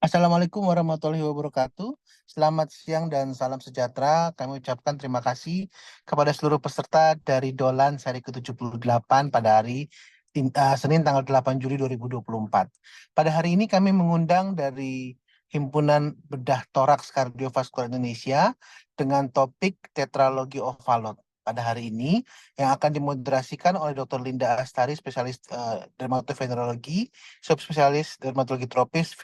Assalamualaikum warahmatullahi wabarakatuh. Selamat siang dan salam sejahtera. Kami ucapkan terima kasih kepada seluruh peserta dari Dolan seri ke-78 pada hari Senin tanggal 8 Juli 2024. Pada hari ini kami mengundang dari Himpunan Bedah Toraks Kardiovaskular Indonesia dengan topik tetralogi overload. Pada hari ini yang akan dimoderasikan oleh Dr. Linda Astari, spesialis dermatovenerologi, subspesialis dermatologi tropis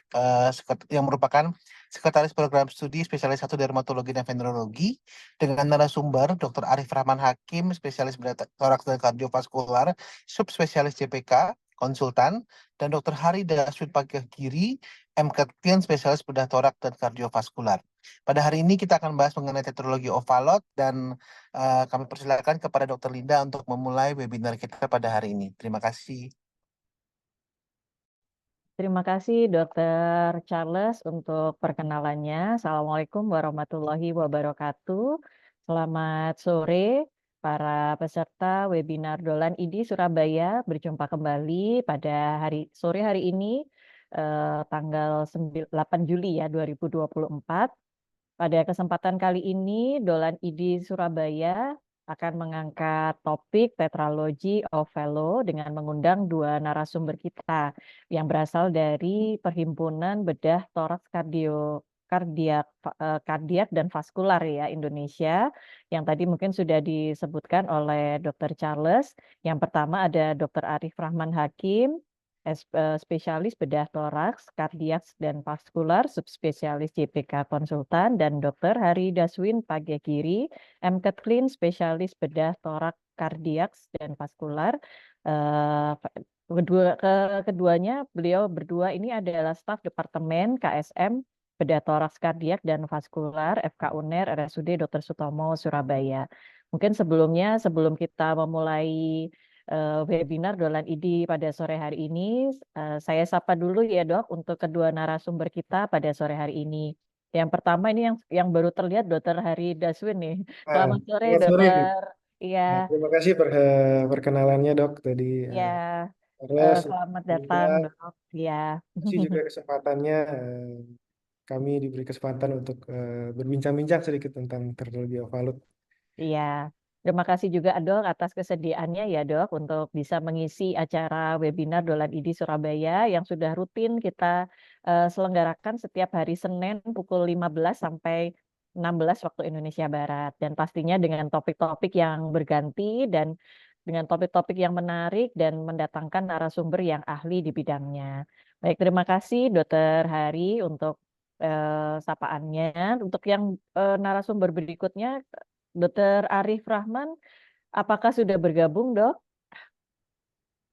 yang merupakan sekretaris program studi spesialis 1 dermatologi dan venerologi, dengan narasumber Dr. Arif Rahman Hakim, spesialis bedah toraks dan kardiovaskular, subspesialis JPK, konsultan, dan Dr. Hari Daswin Pagahgiri, MKTIN, spesialis bedah torak dan kardiovaskular. Pada hari ini kita akan bahas mengenai tetralogi overload dan kami persilakan kepada Dr. Linda untuk memulai webinar kita pada hari ini. Terima kasih. Terima kasih Dr. Charles untuk perkenalannya. Assalamualaikum warahmatullahi wabarakatuh. Selamat sore para peserta webinar Dolan ID Surabaya. Berjumpa kembali pada sore hari ini tanggal 8 Juli ya 2024. Pada kesempatan kali ini Dolan ID Surabaya akan mengangkat topik tetralogi of fellow dengan mengundang dua narasumber kita yang berasal dari Perhimpunan Bedah Toraks Kardiak dan Vaskular ya Indonesia, yang tadi mungkin sudah disebutkan oleh Dr. Charles. Yang pertama ada Dr. Arif Rahman Hakim, spesialis bedah toraks, kardiak dan vaskular, subspesialis JPK konsultan, dan Dr. Hari Daswin Pagahgiri, MKTLIN, spesialis bedah torak, kardiak dan vaskular. Keduanya beliau berdua ini adalah staf Departemen KSM Bedah Toraks Kardiak dan Vaskular FK UNER RSUD Dr. Sutomo Surabaya. Mungkin sebelum kita memulai webinar Dolan ID pada sore hari ini, saya sapa dulu ya Dok untuk kedua narasumber kita pada sore hari ini. Yang pertama ini yang baru terlihat Dr. Hari Daswin nih. Selamat sore Selamat sore. Dokter. Iya, Terima kasih perkenalannya dok tadi. ya. Terus Selamat juga datang Dok. Iya. kasih juga kesempatannya kami diberi kesempatan untuk berbincang-bincang sedikit tentang tetralogi overload. Iya, terima kasih juga Dok atas kesediaannya ya Dok untuk bisa mengisi acara webinar Dolan ID Surabaya yang sudah rutin kita selenggarakan setiap hari Senin pukul 15 sampai 16 waktu Indonesia Barat. Dan pastinya dengan topik-topik yang berganti dan dengan topik-topik yang menarik dan mendatangkan narasumber yang ahli di bidangnya. Baik, terima kasih Dokter Hari untuk sapaannya. Untuk yang narasumber berikutnya, Dokter Arif Rahman, apakah sudah bergabung, Dok?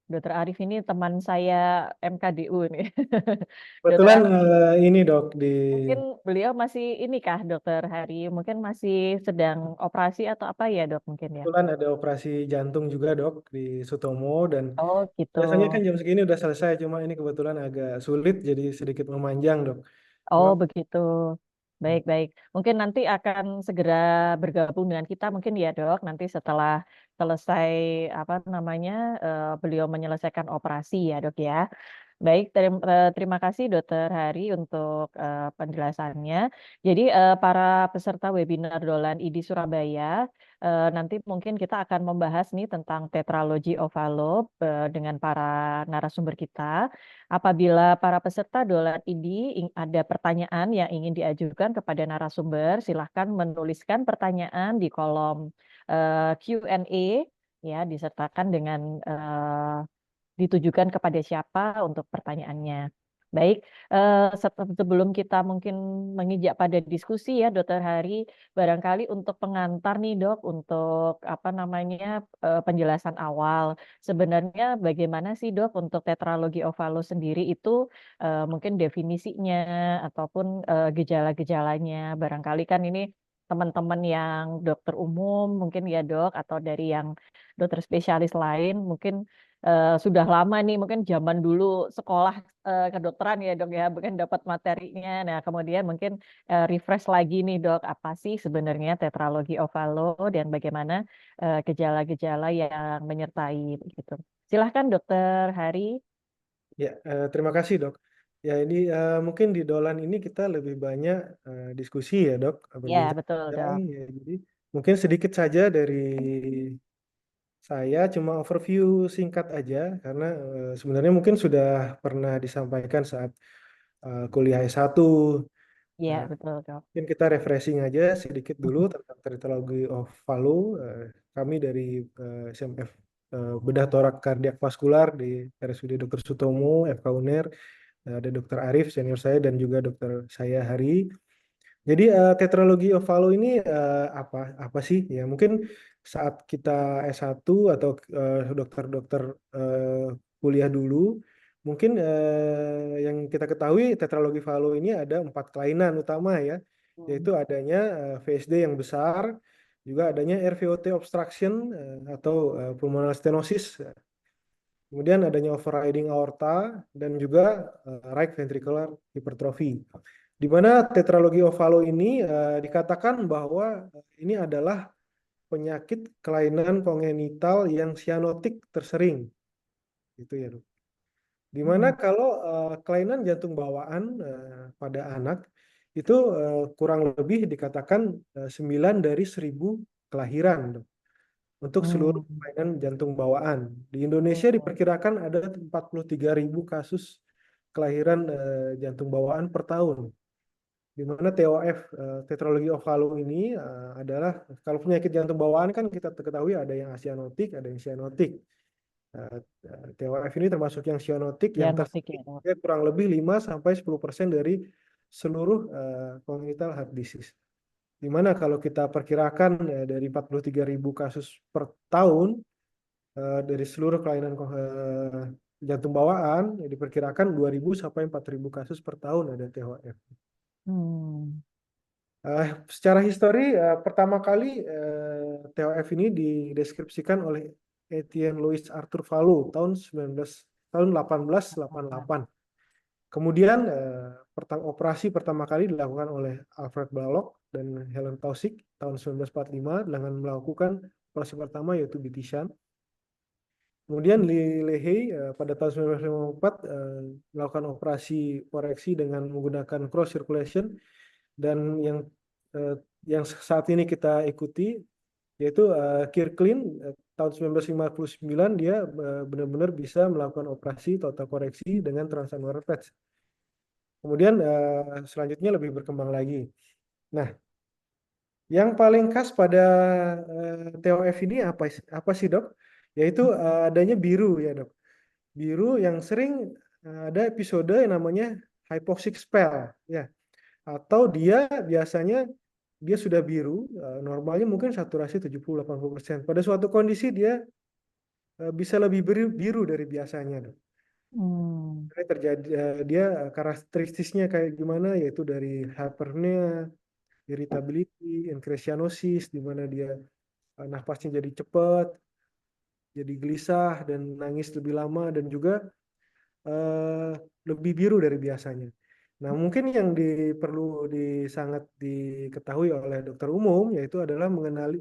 Dokter Arif ini teman saya MKDU nih. Dokter Kebetulan Arif, ini dok mungkin beliau masih ini kah, Dokter Hari? Mungkin masih sedang operasi atau apa ya, Dok? Mungkin ya. kebetulan ada operasi jantung juga dok di Sutomo dan Oh, gitu. biasanya kan jam segini udah selesai, cuma ini kebetulan agak sulit jadi sedikit memanjang dok. Cuma Oh, begitu. Baik-baik. Mungkin nanti akan segera bergabung dengan kita mungkin ya, Dok. Nanti setelah selesai apa namanya beliau menyelesaikan operasi ya, Dok ya. Baik, terima kasih Dokter Hari untuk penjelasannya. Jadi para peserta webinar Dolan ID Surabaya, nanti mungkin kita akan membahas nih tentang tetralogi overload dengan para narasumber kita. Apabila para peserta Dolan ID ada pertanyaan yang ingin diajukan kepada narasumber, silahkan menuliskan pertanyaan di kolom Q&A ya, disertakan dengan ditujukan kepada siapa untuk pertanyaannya. Baik, sebelum kita mungkin menginjak pada diskusi ya, Dokter Hari, barangkali untuk pengantar nih Dok, untuk apa namanya penjelasan awal. Sebenarnya bagaimana sih Dok untuk tetralogi overload sendiri itu mungkin definisinya ataupun gejala-gejalanya. Barangkali kan ini teman-teman yang dokter umum mungkin ya Dok, atau dari yang dokter spesialis lain mungkin sudah lama nih mungkin zaman dulu sekolah kedokteran ya Dok ya mungkin dapat materinya. Nah kemudian mungkin refresh lagi nih Dok, apa sih sebenarnya tetralogi overload dan bagaimana gejala-gejala yang menyertai begitu. Silahkan Dokter Hari. ya terima kasih dok. Ya, ini mungkin di Dolan ini kita lebih banyak diskusi ya, Dok, Ya, betul, berbincang-bincang. Dok. Ya, jadi mungkin sedikit saja dari saya, cuma overview singkat aja, karena sebenarnya mungkin sudah pernah disampaikan saat kuliah S1. Ya, Nah, betul, Dok. mungkin kita refreshing aja sedikit dulu tentang teratologi of Fallot. Kami dari SMF Bedah Torak Kardiak Vaskular di RSUD Dr. Sutomo, FK UNER. Ada Dr. Arif, senior saya, dan juga Dr. saya Hari. Jadi tetralogi of Fallot ini apa sih? Ya mungkin saat kita S1 atau dokter-dokter kuliah dulu, mungkin yang kita ketahui tetralogi Fallot ini ada 4 kelainan utama ya, yaitu adanya VSD yang besar, juga adanya RVOT obstruction atau pulmonal stenosis, kemudian adanya overriding aorta, dan juga right ventricular hypertrophy. Di mana tetralogi of Fallot ini dikatakan bahwa ini adalah penyakit kelainan kongenital yang sianotik tersering, gitu ya, Dok. Di mana kalau kelainan jantung bawaan pada anak itu kurang lebih dikatakan 9 dari 1.000 kelahiran, Dok, untuk seluruh kelainan jantung bawaan. Di Indonesia diperkirakan ada 43.000 kasus kelahiran jantung bawaan per tahun. Di mana TOF, tetralogi of Fallot ini adalah, kalau penyakit jantung bawaan kan kita ketahui ada yang asianotik, ada yang cyanotik. TOF ini termasuk yang cyanotik yang Diagnostik ya, Dok. tersebut kurang lebih 5-10% dari seluruh congenital heart disease. Di mana kalau kita perkirakan dari 43.000 kasus per tahun dari seluruh kelainan jantung bawaan, diperkirakan 2.000-4.000 kasus per tahun ada TOF. Hmm. Secara histori, pertama kali TOF ini dideskripsikan oleh Etienne Louis Arthur Fallot tahun 1888. Kemudian operasi pertama kali dilakukan oleh Alfred Blalock dan Helen Taussig tahun 1945 dengan melakukan operasi pertama yaitu Bitisan. Kemudian Lee Leahy pada tahun 1954 melakukan operasi koreksi dengan menggunakan cross circulation, dan yang saat ini kita ikuti yaitu Kirklin tahun 1959, dia benar-benar bisa melakukan operasi total koreksi dengan transanular patch. Kemudian selanjutnya lebih berkembang lagi. Nah, yang paling khas pada TOF ini apa sih, Dok? Yaitu adanya biru ya, Dok. Biru yang sering ada episode yang namanya hypoxic spell ya. Atau dia biasanya dia sudah biru, normalnya mungkin saturasi 70-80%. Pada suatu kondisi dia bisa lebih biru dari biasanya, Dok. Ini terjadi dia karakteristiknya kayak gimana, yaitu dari hyperpnea, irritability, encresianosis, di mana dia nafasnya jadi cepat, jadi gelisah dan nangis lebih lama, dan juga lebih biru dari biasanya. Nah, mungkin yang perlu sangat diketahui oleh dokter umum yaitu adalah mengenali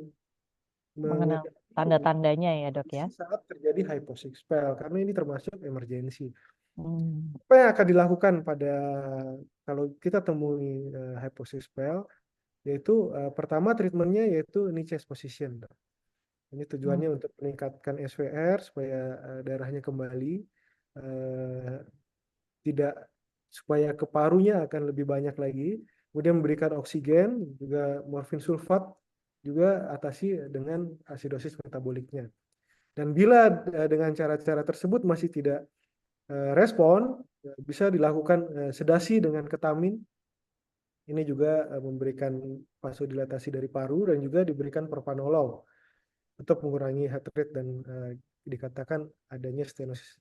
Mengenal tanda-tandanya ya, Dok ya. saat terjadi hypoxic spell, karena ini termasuk emergensi. Hmm. Apa yang akan dilakukan pada kalau kita temui hypoxic spell, yaitu pertama treatmentnya yaitu knee chest position. Ini tujuannya untuk meningkatkan SVR supaya darahnya kembali, tidak, supaya ke parunya akan lebih banyak lagi, kemudian memberikan oksigen, juga morfin sulfat, juga atasi dengan asidosis metaboliknya. Dan bila dengan cara-cara tersebut masih tidak respon, bisa dilakukan sedasi dengan ketamin. Ini juga memberikan vasodilatasi dari paru, dan juga diberikan propranolol untuk mengurangi heart rate dan dikatakan adanya stenosis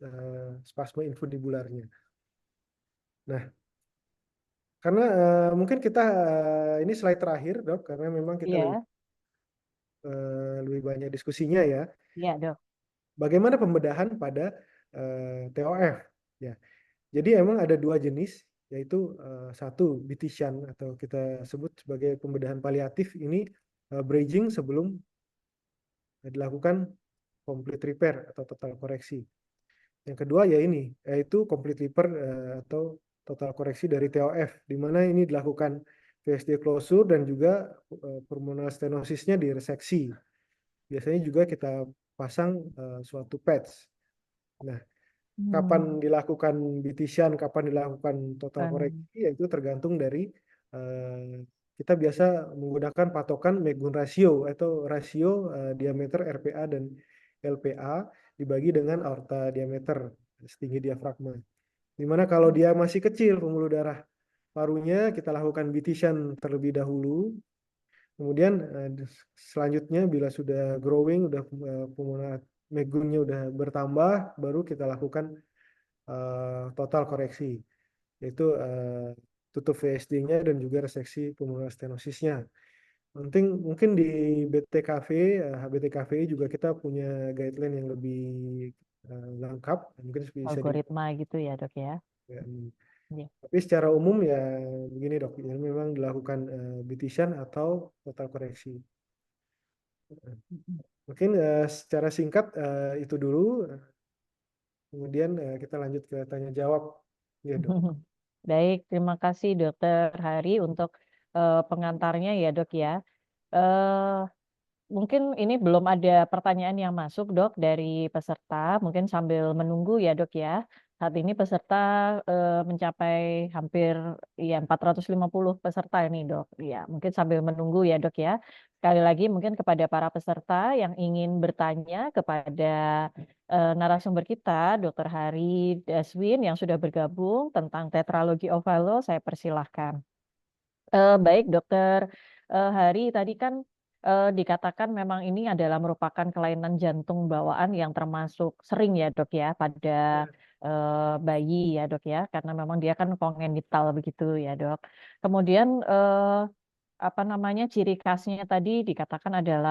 spasme infundibularnya. Nah, karena mungkin kita ini slide terakhir, Dok, karena memang kita lebih banyak diskusinya ya. Iya, Dok. Bagaimana pembedahan pada TOF? Ya, jadi emang ada dua jenis, yaitu satu Bitisan atau kita sebut sebagai pembedahan paliatif, ini bridging sebelum dilakukan complete repair atau total koreksi. Yang kedua ya ini, yaitu complete repair atau total koreksi dari TOF, di mana ini dilakukan VSD closure dan juga pulmonal stenosisnya direseksi. Biasanya juga kita pasang suatu patch. Nah, kapan dilakukan BT-shunt, kapan dilakukan total Kan. koreksi, yaitu tergantung dari kita biasa menggunakan patokan Megun ratio atau rasio diameter RPA dan LPA dibagi dengan aorta diameter setinggi diafragma. Dimana kalau dia masih kecil pembuluh darah parunya, kita lakukan BT-shunt terlebih dahulu. Kemudian selanjutnya bila sudah growing, udah pulmonal megunnya udah bertambah, baru kita lakukan total koreksi, yaitu tutup VSD-nya dan juga reseksi pulmonal stenosisnya. Mungkin di BTKV, HBTKV juga kita punya guideline yang lebih lengkap, mungkin bisa Algoritma gitu ya dok ya. Ya. Tapi secara umum ya begini dok, ya memang dilakukan BT-shunt atau total koreksi. Mungkin secara singkat itu dulu, kemudian kita lanjut ke tanya jawab, ya dok. Baik, terima kasih Dokter Hari untuk pengantarnya ya dok ya. Mungkin ini belum ada pertanyaan yang masuk dok dari peserta, mungkin sambil menunggu ya dok ya. Saat ini peserta mencapai hampir ya 450 peserta ini dok. Ya, mungkin sambil menunggu ya dok ya. Sekali lagi mungkin kepada para peserta yang ingin bertanya kepada narasumber kita, Dokter Hari Daswin yang sudah bergabung tentang tetralogi ovalo, saya persilahkan. Baik Dokter Hari, tadi kan dikatakan memang ini adalah merupakan kelainan jantung bawaan yang termasuk sering ya dok ya pada bayi ya dok ya, karena memang dia kan kongenital begitu ya dok. Kemudian apa namanya ciri khasnya tadi dikatakan adalah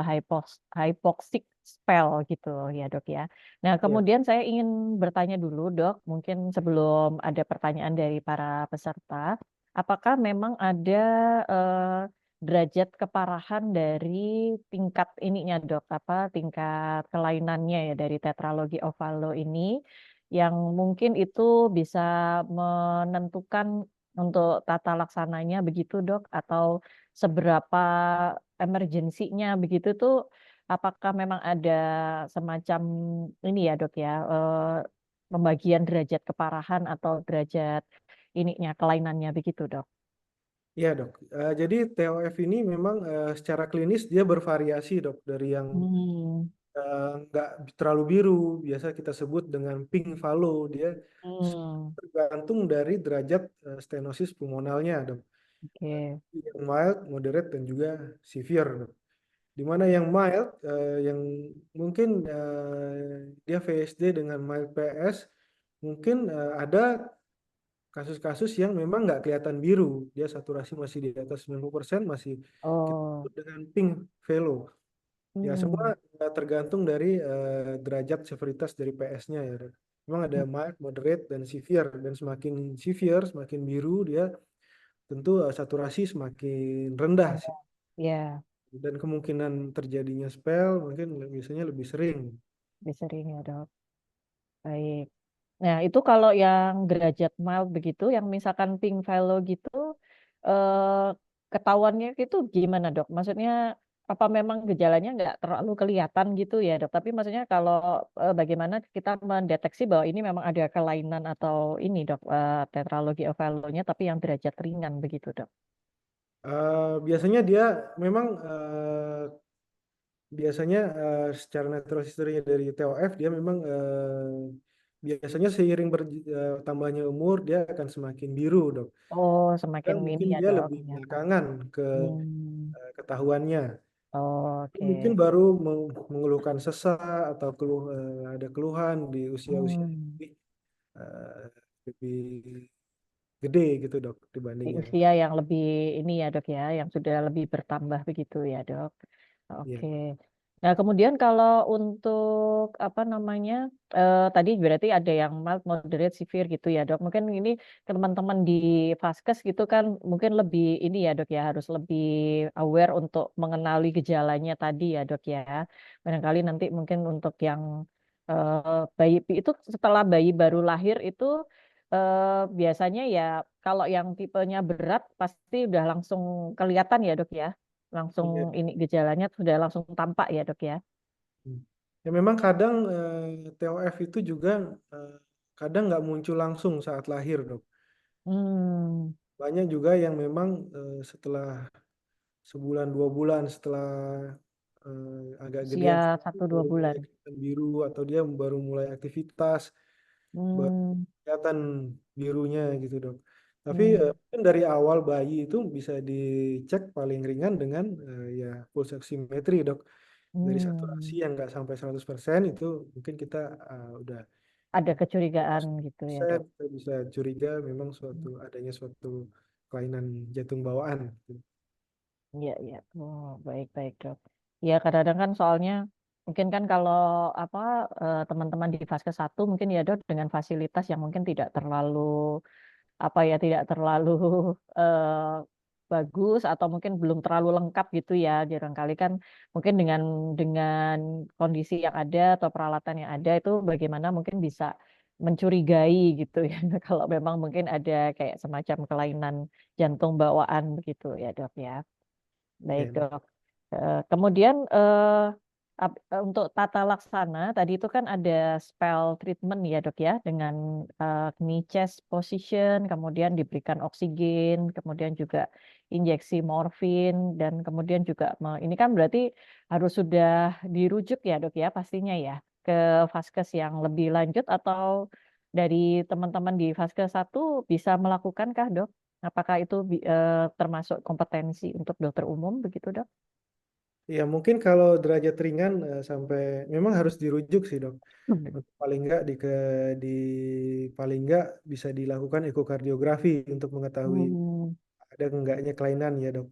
hypoxic spell gitu ya dok ya. Nah kemudian saya ingin bertanya dulu dok, mungkin sebelum ada pertanyaan dari para peserta, apakah memang ada derajat keparahan dari tingkat ininya dok, apa tingkat kelainannya ya dari tetralogi ovalo ini yang mungkin itu bisa menentukan untuk tata laksananya begitu dok, atau seberapa emergensinya begitu tuh, apakah memang ada semacam ini ya dok ya, pembagian derajat keparahan atau derajat ininya kelainannya begitu dok? Iya dok, jadi TOF ini memang secara klinis dia bervariasi dok, dari yang nggak terlalu biru, biasa kita sebut dengan pink fallow, dia tergantung dari derajat stenosis pulmonalnya dok. Oke. Yang mild, moderate, dan juga severe dok. Dimana yang mild, yang mungkin dia VSD dengan mild PS, mungkin ada kasus-kasus yang memang nggak kelihatan biru, dia saturasi masih di atas 90%, masih kita sebut dengan pink fallow. Ya semua tergantung dari derajat severitas dari PS-nya ya. Memang ada mild, moderate, dan severe, dan semakin severe, semakin biru dia tentu saturasi semakin rendah sih. Ya, Dan kemungkinan terjadinya spell mungkin biasanya lebih sering. lebih sering ya dok. Baik. Nah, itu kalau yang derajat mild begitu, yang misalkan pink fallow gitu, eh, ketahuannya itu gimana dok? Maksudnya apa memang gejalanya nggak terlalu kelihatan gitu ya dok? Tapi maksudnya kalau bagaimana kita mendeteksi bahwa ini memang ada kelainan atau ini dok, tetralogi ovalonya, tapi yang derajat ringan begitu dok? Biasanya dia memang biasanya secara natural history dari TOF dia memang biasanya seiring bertambahnya umur dia akan semakin biru dok. Oh, Dan semakin ini mungkin ya dia dok. lebih Ternyata. belakangan ke ketahuannya. Oh, oke. Mungkin baru mengeluhkan sesak atau ada keluhan di usia-usia lebih, lebih gede gitu dok Di dibanding yang usia yang lebih ini ya dok ya, yang sudah lebih bertambah begitu ya dok. ya. Oke. Nah kemudian kalau untuk apa namanya, tadi berarti ada yang mild, moderate, severe gitu ya dok. Mungkin ini teman-teman di Vaskes gitu kan mungkin lebih ini ya dok ya, harus lebih aware untuk mengenali gejalanya tadi ya dok ya. Barangkali nanti mungkin untuk yang bayi itu setelah bayi baru lahir itu biasanya ya kalau yang tipenya berat pasti udah langsung kelihatan ya dok ya, langsung Iya. ini gejalanya sudah langsung tampak ya dok ya. Ya memang kadang TOF itu juga eh, kadang nggak muncul langsung saat lahir, dok. Hmm, Banyak juga yang memang setelah sebulan 2 bulan setelah agak usia gedean satu sedikit dua baru mulai bulan. kelihatan biru atau dia baru mulai aktivitas baru Hmm, kelihatan birunya gitu, dok. Tapi hmm, mungkin dari awal bayi itu bisa dicek paling ringan dengan ya pulse oximetry, dok. Dari saturasi hmm. yang nggak sampai 100% itu mungkin kita udah Ada kecurigaan gitu ya 100% dok. kita bisa curiga memang adanya suatu kelainan jantung bawaan gitu. Iya, iya. Oh, baik-baik, Dok. Ya, kadang-kadang kan soalnya mungkin kan kalau apa teman-teman di fase 1 mungkin ya, Dok, dengan fasilitas yang mungkin tidak terlalu apa ya, tidak terlalu eh, bagus atau mungkin belum terlalu lengkap gitu ya. Barangkali kan mungkin dengan kondisi yang ada atau peralatan yang ada itu bagaimana mungkin bisa mencurigai gitu ya. Kalau memang mungkin ada kayak semacam kelainan jantung bawaan begitu ya, Dok ya. Baik, Ya, Dok. Kemudian untuk tata laksana tadi itu kan ada spell treatment ya, Dok ya, dengan knee chest position, kemudian diberikan oksigen, kemudian juga injeksi morfin dan kemudian juga ini kan berarti harus sudah dirujuk ya, Dok ya, pastinya ya ke vaskes yang lebih lanjut atau dari teman-teman di vaskes 1 bisa melakukankah, Dok? Apakah itu termasuk kompetensi untuk dokter umum begitu, Dok? ya mungkin kalau derajat ringan sampai memang harus dirujuk sih, dok. Hmm. Untuk paling nggak di paling nggak bisa dilakukan ekokardiografi untuk mengetahui Hmm. ada enggaknya kelainan ya, dok.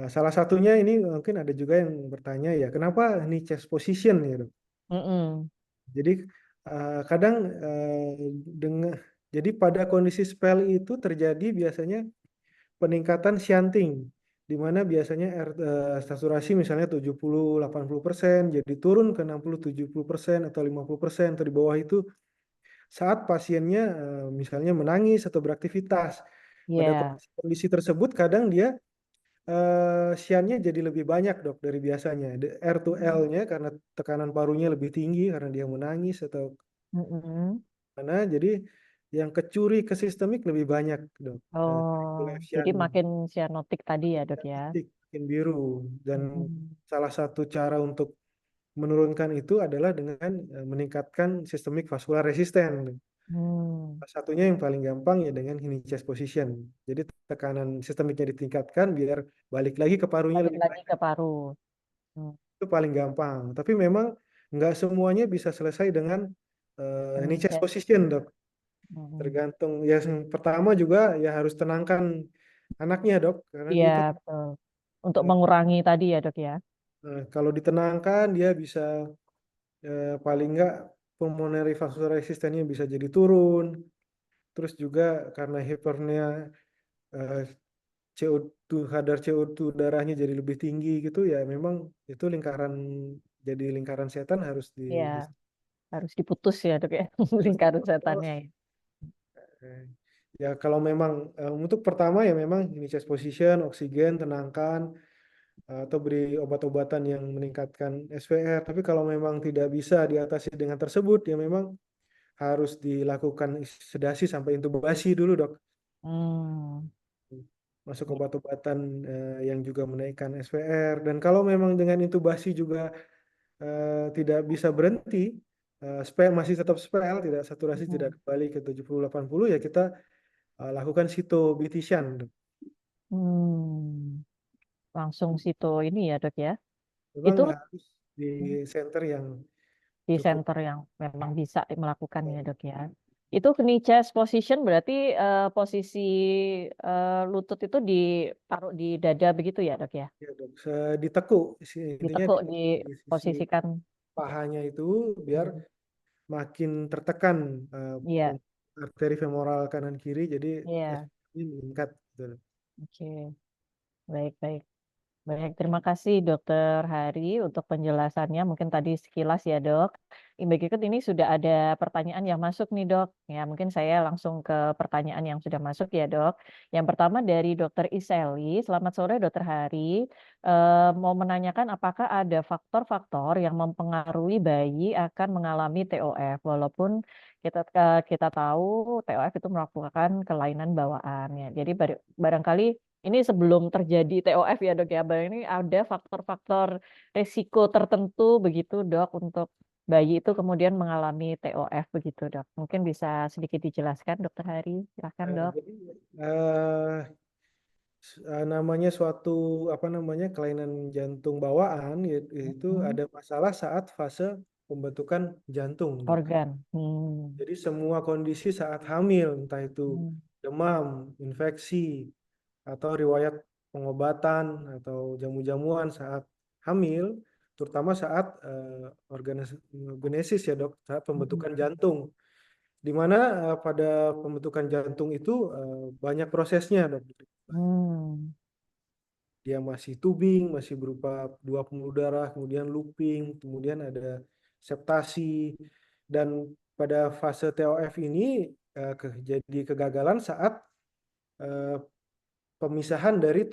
Salah satunya ini mungkin ada juga yang bertanya ya kenapa ini chest position ya, dok. Mm-mm. Jadi kadang dengan jadi pada kondisi spell itu terjadi biasanya peningkatan shunting di mana biasanya saturasi misalnya 70-80% jadi turun ke 60-70% atau 50% atau di bawah itu saat pasiennya misalnya menangis atau beraktivitas. Pada Ya. kondisi tersebut kadang dia syannya jadi lebih banyak, dok, dari biasanya. R to L-nya karena tekanan parunya lebih tinggi karena dia menangis atau Mm-mm. mana jadi yang kecuri ke sistemik lebih banyak, dok. Oh, jadi Coagulation makin sianotik tadi ya, Dok ya. titik makin biru dan Mm-mm. salah satu cara untuk menurunkan itu adalah dengan meningkatkan sistemik vascular resisten. Hmm. Salah satunya yang paling gampang ya dengan Hini chest position. Jadi tekanan sistemiknya ditingkatkan biar balik lagi ke parunya Balik lebih lagi banyak. ke paru. Hmm. Itu paling gampang. Tapi memang nggak semuanya bisa selesai dengan Hini chest Meninjau. position, dok. Mm-mm. Tergantung ya yang pertama juga ya harus tenangkan anaknya, dok, karena Iya, dia kan betul. Untuk eh, mengurangi tadi ya, Dok ya. kalau ditenangkan dia bisa paling nggak pulmonary vascular resistennya bisa jadi turun. Terus juga karena hipernya eh, CO2 kadar CO2 darahnya jadi lebih tinggi gitu ya memang itu jadi lingkaran setan harus Iya, harus diputus ya, Dok ya. harus Lingkaran setannya diputus. ya. Eh, Ya kalau memang untuk pertama ya memang ini chest position, oksigen, tenangkan atau beri obat-obatan yang meningkatkan SVR. Tapi kalau memang tidak bisa diatasi dengan tersebut ya memang harus dilakukan sedasi sampai intubasi dulu, dok. Hmm. Masuk obat-obatan yang juga menaikkan SVR. Dan kalau memang dengan intubasi juga tidak bisa berhenti, spell masih tetap spell, tidak saturasi tidak Hmm. kembali ke 70-80 ya kita lakukan sitobitisan. Hmm. Langsung situ ini ya, Dok ya. Memang Itu harus di center yang di cukup center yang memang bisa melakukannya, Dok ya. Itu knee chest position berarti posisi lutut itu ditaruh di dada begitu ya, Dok ya. ya, dok. Ditekuk, intinya Ditekuk, di sisi diposisikan. pahanya itu biar Hmm. makin tertekan Iya, arteri femoral kanan kiri, jadi iya. SVR-nya meningkat. Gitu. Oke, baik-baik. Baik, terima kasih Dokter Hari untuk penjelasannya. Mungkin tadi sekilas ya, Dok. berikut ini sudah ada pertanyaan yang masuk nih dok. Ya mungkin saya langsung ke pertanyaan yang sudah masuk ya dok. Yang pertama dari Dokter Iseli. Selamat sore Dokter Hari. Mau menanyakan apakah ada faktor-faktor yang mempengaruhi bayi akan mengalami TOF walaupun kita tahu TOF itu merupakan kelainan bawaan ya. Jadi barangkali ini sebelum terjadi TOF ya dok ya, ini ada faktor-faktor risiko tertentu begitu dok untuk bayi itu kemudian mengalami TOF begitu dok. Mungkin bisa sedikit dijelaskan Dokter Hari, silakan dok. Jadi eh, namanya suatu kelainan jantung bawaan itu ada masalah saat fase pembentukan jantung, dok. Organ. Jadi semua kondisi saat hamil, entah itu Hmm. demam, infeksi, atau riwayat pengobatan atau jamu-jamuan saat hamil, terutama saat organogenesis ya dok, saat pembentukan jantung. Di mana pada pembentukan jantung itu banyak prosesnya dok. Hmm. Dia masih tubing, masih berupa dua pembuluh darah, kemudian looping, kemudian ada septasi, dan pada fase TOF ini jadi kegagalan saat eh, pemisahan dari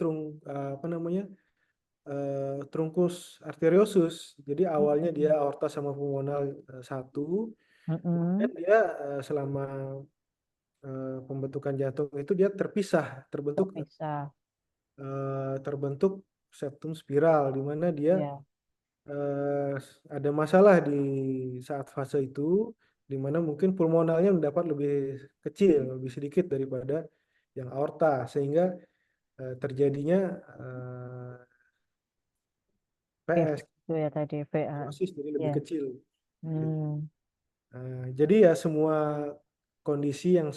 trunkus arteriosus. Jadi awalnya dia aorta sama pulmonal satu, kemudian Mm-mm. dia selama pembentukan jantung itu dia Terpisah. terbentuk septum spiral, di mana dia Ya. eh, ada masalah di saat fase itu, di mana mungkin pulmonalnya mendapat lebih kecil, lebih sedikit daripada yang aorta, sehingga terjadinya Oke, PS, itu ya tadi VA. stenosis, jadi Ya. lebih kecil. Hmm. Jadi ya semua kondisi yang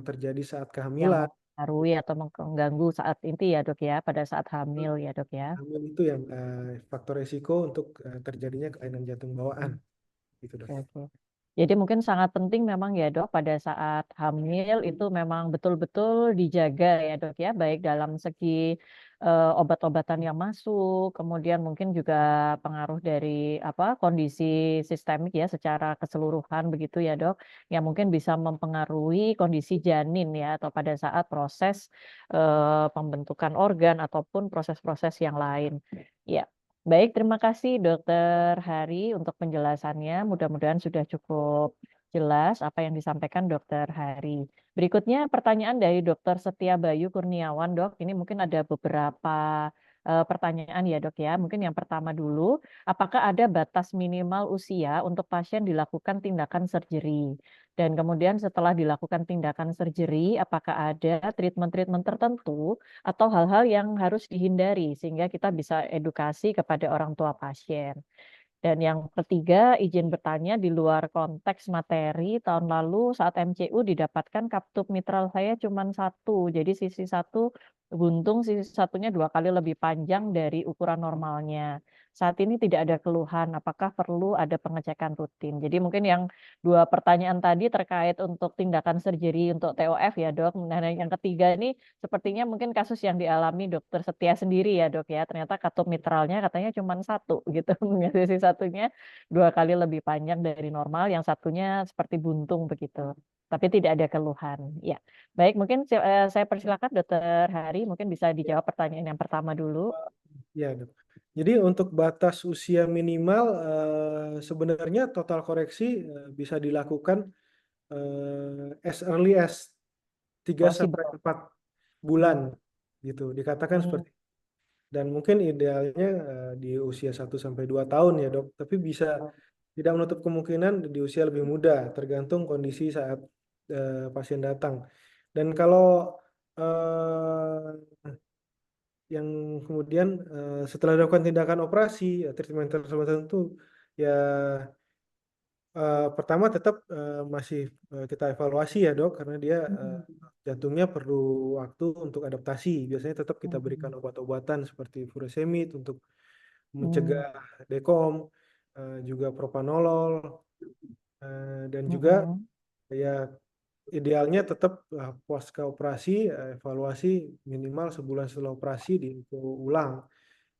terjadi saat Yang kehamilan, mempengaruhi atau mengganggu saat itu ya dok ya, pada saat hamil ya dok ya. hamil itu yang faktor resiko untuk terjadinya kelainan jantung bawaan, gitu dok. Oke, oke. Jadi mungkin sangat penting memang ya dok pada saat hamil itu memang betul-betul dijaga ya dok ya, baik dalam segi obat-obatan yang masuk, kemudian mungkin juga pengaruh dari apa kondisi sistemik ya secara keseluruhan begitu ya dok, yang mungkin bisa mempengaruhi kondisi janin ya atau pada saat proses pembentukan organ ataupun proses-proses yang lain. Ya. Baik, terima kasih Dokter Hari untuk penjelasannya. Mudah-mudahan sudah cukup jelas apa yang disampaikan Dokter Hari. Berikutnya pertanyaan dari Dokter Setia Bayu Kurniawan, Dok. Ini mungkin ada beberapa pertanyaan ya, Dok ya. Mungkin yang pertama dulu, apakah ada batas minimal usia untuk pasien dilakukan tindakan surgery? Dan kemudian setelah dilakukan tindakan surgery, apakah ada treatment-treatment tertentu atau hal-hal yang harus dihindari sehingga kita bisa edukasi kepada orang tua pasien. Dan yang ketiga, izin bertanya di luar konteks materi, tahun lalu saat MCU didapatkan katup mitral saya cuma satu, jadi sisi satu buntung, sisi satunya 2 kali lebih panjang dari ukuran normalnya. Saat ini tidak ada keluhan, apakah perlu ada pengecekan rutin? Jadi mungkin yang dua pertanyaan tadi terkait untuk tindakan surgery untuk TOF ya dok. Nah yang ketiga ini sepertinya mungkin kasus yang dialami dokter Setia sendiri ya dok ya. Ternyata katup mitralnya katanya cuma satu gitu. Sisi satunya 2 kali lebih panjang dari normal, yang satunya seperti buntung begitu. Tapi tidak ada keluhan. Ya, baik. Mungkin saya persilakan Dokter Hari, mungkin bisa dijawab pertanyaan yang pertama dulu. Ya, dok. Jadi untuk batas usia minimal sebenarnya total koreksi bisa dilakukan as early as 3 sampai Possible. 4 bulan gitu. Dikatakan Hmm. seperti, dan mungkin idealnya di usia 1 sampai 2 tahun ya, dok. Tapi bisa tidak menutup kemungkinan di usia lebih muda, tergantung kondisi saat pasien datang. Dan kalau yang kemudian setelah dilakukan tindakan operasi, treatment tertentu, ya pertama tetap masih kita evaluasi ya dok, karena dia jantungnya perlu waktu untuk adaptasi. Biasanya tetap kita berikan obat-obatan seperti furosemid untuk mencegah dekom, juga propanolol, dan juga ya idealnya tetap pasca operasi evaluasi minimal sebulan setelah operasi diinfo ulang,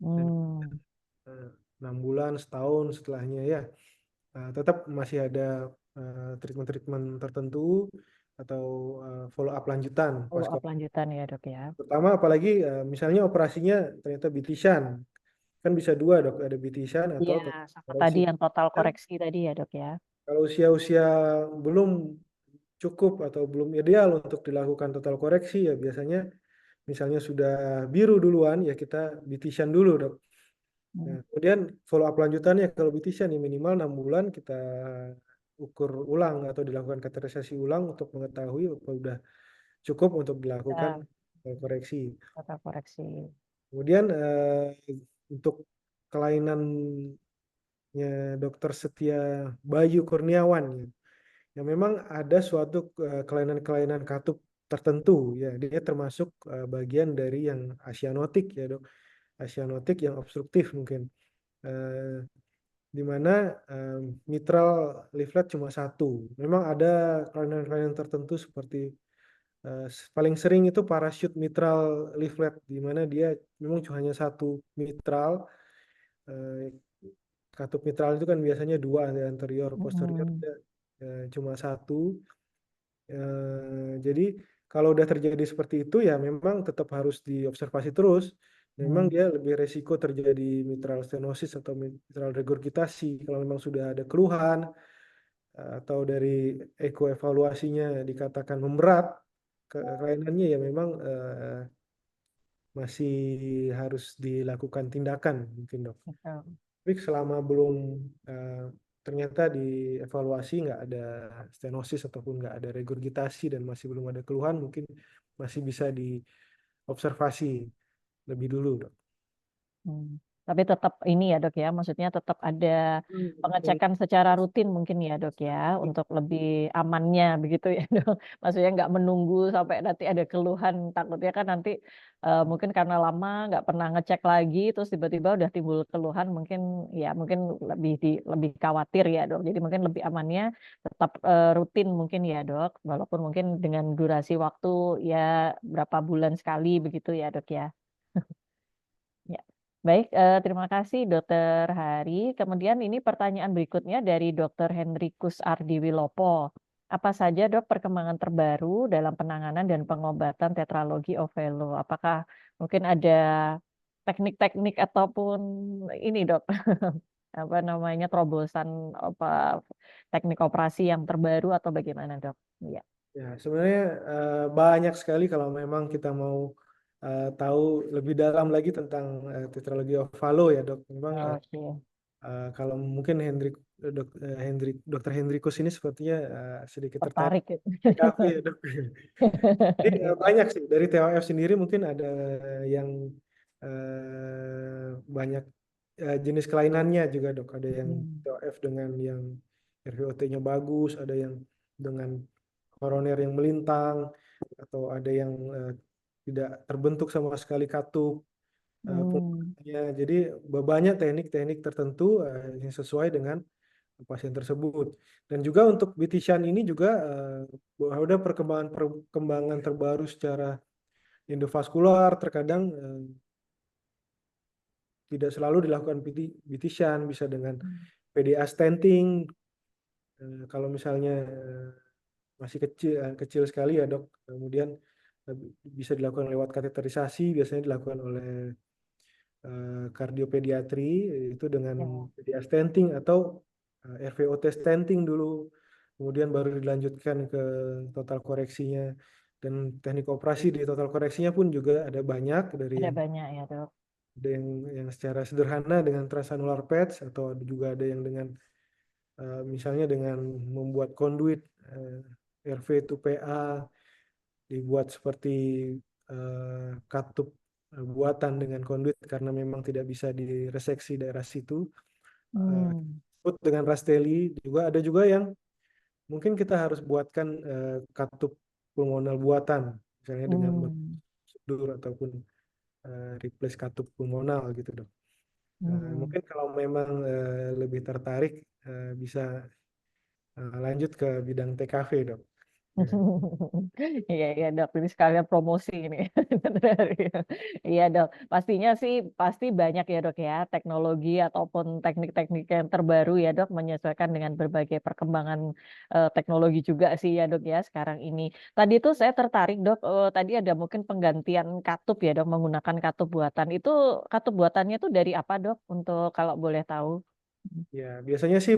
dan 6 bulan setahun setelahnya ya. tetap masih ada treatment-treatment tertentu atau follow up lanjutan Follow pasca. up lanjutan ya dok ya. Pertama apalagi misalnya operasinya ternyata BT-shunt. Kan bisa dua dok, ada BT-shunt atau Iya, total sama koreksi. tadi yang total koreksi tadi ya dok ya. Kalau usia-usia belum cukup atau belum ideal untuk dilakukan total koreksi ya biasanya misalnya sudah biru duluan ya kita BT-shunt dulu dok. Nah, kemudian follow up lanjutannya kalau BT-shunt ya minimal 6 bulan kita ukur ulang atau dilakukan kateterisasi ulang untuk mengetahui apa sudah cukup untuk dilakukan Ya, koreksi. total koreksi. Kemudian untuk kelainannya Dokter Setia Bayu Kurniawan ya, yang memang ada suatu kelainan-kelainan katup tertentu ya, dia termasuk bagian dari yang asianotik ya dok, asianotik yang obstruktif mungkin, di mana mitral leaflet cuma satu. Memang ada kelainan-kelainan tertentu seperti paling sering itu parachute mitral leaflet, di mana dia memang cuma hanya satu mitral. Katup mitral itu kan biasanya dua, ada anterior, posterior, dia cuma satu. Jadi kalau udah terjadi seperti itu ya memang tetap harus diobservasi terus. Memang dia lebih resiko terjadi mitral stenosis atau mitral regurgitasi kalau memang sudah ada keluhan atau dari ekoevaluasinya dikatakan memberat kelainannya ya memang masih harus dilakukan tindakan mungkin dok. Betul. Tapi selama belum ternyata dievaluasi nggak ada stenosis ataupun nggak ada regurgitasi dan masih belum ada keluhan, mungkin masih bisa diobservasi lebih dulu dok. Tapi tetap ini ya dok ya, maksudnya tetap ada pengecekan secara rutin mungkin ya dok ya, untuk lebih amannya begitu ya dok. Maksudnya nggak menunggu sampai nanti ada keluhan, takutnya kan nanti mungkin karena lama nggak pernah ngecek lagi, terus tiba-tiba udah timbul keluhan, mungkin ya mungkin lebih khawatir ya dok. Jadi mungkin lebih amannya tetap rutin mungkin ya dok, walaupun mungkin dengan durasi waktu ya berapa bulan sekali begitu ya dok ya. Ya, baik. Terima kasih Dokter Hari. Kemudian ini pertanyaan berikutnya dari Dokter Hendrikus Ardiwilopo. Apa saja dok perkembangan terbaru dalam penanganan dan pengobatan tetralogi ovelo? Apakah mungkin ada teknik-teknik ataupun ini dok, apa namanya terobosan apa teknik operasi yang terbaru atau bagaimana dok? Ya. Ya, sebenarnya banyak sekali kalau memang kita mau tahu lebih dalam lagi tentang tetralogi ovalo ya dok. Memang Oke. kalau mungkin Dokter Hendrikus ini sepertinya sedikit tertarik Tertarik. Gitu. TKV ya dok. Jadi banyak sih dari TOF sendiri mungkin ada yang banyak jenis kelainannya juga dok. Ada yang TOF dengan yang RVOT-nya bagus, ada yang dengan koroner yang melintang, atau ada yang tidak terbentuk sama sekali katup. Ya, jadi banyak teknik-teknik tertentu yang sesuai dengan pasien tersebut. Dan juga untuk BT-shunt ini juga ada perkembangan terbaru secara endovaskular, terkadang tidak selalu dilakukan BT-shunt, bisa dengan PDA stenting. Kalau misalnya masih kecil sekali ya dok, kemudian bisa dilakukan lewat kateterisasi, biasanya dilakukan oleh kardiopediatri, itu dengan PDA stenting atau RVOT stenting dulu, kemudian baru dilanjutkan ke total koreksinya. Dan teknik operasi di total koreksinya pun juga ada banyak, dari Ada yang banyak ya dok. ada yang secara sederhana dengan transanular patch, atau juga ada yang dengan misalnya dengan membuat konduit RV to PA, dibuat seperti katup buatan dengan konduit karena memang tidak bisa direseksi daerah situ. Dengan Rastelli juga ada juga yang mungkin kita harus buatkan katup pulmonal buatan, misalnya dengan prosedur ataupun replace katup pulmonal gitu dok. Mungkin kalau memang lebih tertarik bisa lanjut ke bidang TKV dok. Ya. Iya, iya dok, ini sekalian promosi ini. Iya dok, pastinya sih pasti banyak ya dok ya, teknologi ataupun teknik-teknik yang terbaru ya dok, menyesuaikan dengan berbagai perkembangan teknologi juga sih ya dok ya sekarang ini. Tadi tuh saya tertarik dok, tadi ada mungkin penggantian katup ya dok, menggunakan katup buatan. Itu katup buatannya tuh dari apa dok, untuk kalau boleh tahu? Ya, biasanya sih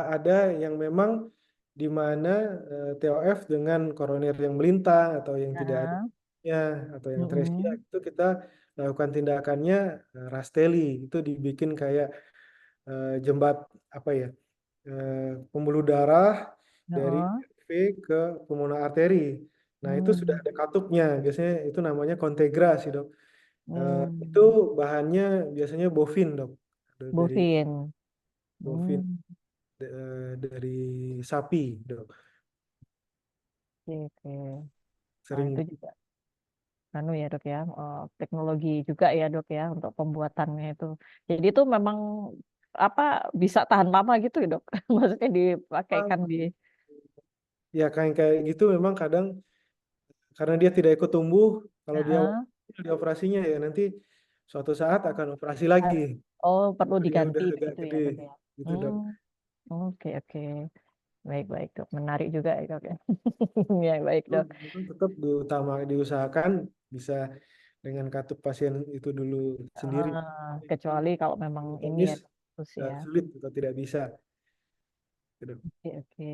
ada yang memang di mana TOF dengan koroner yang melintang atau yang tidak ada Heeh. ya, atau yang atresia Mm-mm. itu kita lakukan tindakannya rasteli, itu dibikin kayak jembat apa ya, pembuluh darah dari Heeh. V ke pulmoner arteri. Nah, itu sudah Hmm. ada katupnya, biasanya itu namanya Contegra sih dok. Itu Hmm. bahannya biasanya bovin dok, dari Bovin. bovin Hmm. dari sapi dok. Oke, oke. Nah, itu Sering juga anu ya dok ya, teknologi juga ya dok ya untuk pembuatannya itu. Jadi itu memang apa bisa tahan lama gitu ya dok? Maksudnya dipakaikan di. ya kayak kayak gitu memang kadang karena dia tidak ikut tumbuh, kalau dia Heeh. di operasinya ya nanti suatu saat akan operasi lagi. Oh, perlu Kalau dia diganti udah agak begitu ya gede dok ya. gitu dok. Hmm. Oke, oke. Baik, baik dok. Menarik juga ya dok ya. Ya, baik dok. Memang tetap diusahakan bisa dengan katup pasien itu dulu sendiri. Kecuali kalau memang Kalau ini teknis ya terus ya. sulit atau tidak bisa gitu, dok. Oke, oke.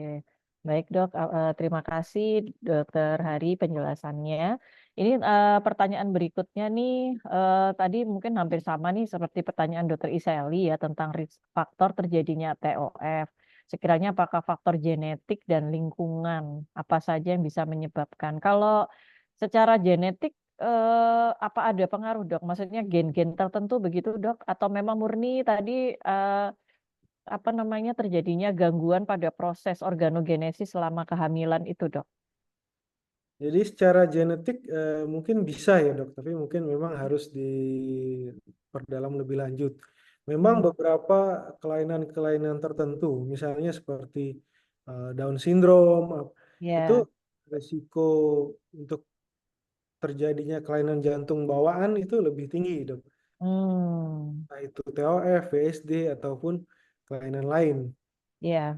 Baik dok, terima kasih dokter Hari penjelasannya. Ini pertanyaan berikutnya nih, tadi mungkin hampir sama nih seperti pertanyaan dokter Iseli ya tentang risk faktor terjadinya TOF. Sekiranya apakah faktor genetik dan lingkungan apa saja yang bisa menyebabkan? Kalau secara genetik, apa ada pengaruh dok? Maksudnya gen-gen tertentu begitu dok? Atau memang murni tadi apa namanya terjadinya gangguan pada proses organogenesis selama kehamilan itu, Dok? Jadi secara genetik mungkin bisa ya dok, tapi mungkin memang harus diperdalam lebih lanjut. Memang Hmm. beberapa kelainan-kelainan tertentu, misalnya seperti Down syndrome, itu Ya. resiko untuk terjadinya kelainan jantung bawaan itu lebih tinggi dok. Hmm. Entah itu TOF, VSD, ataupun kelainan lain. Ya.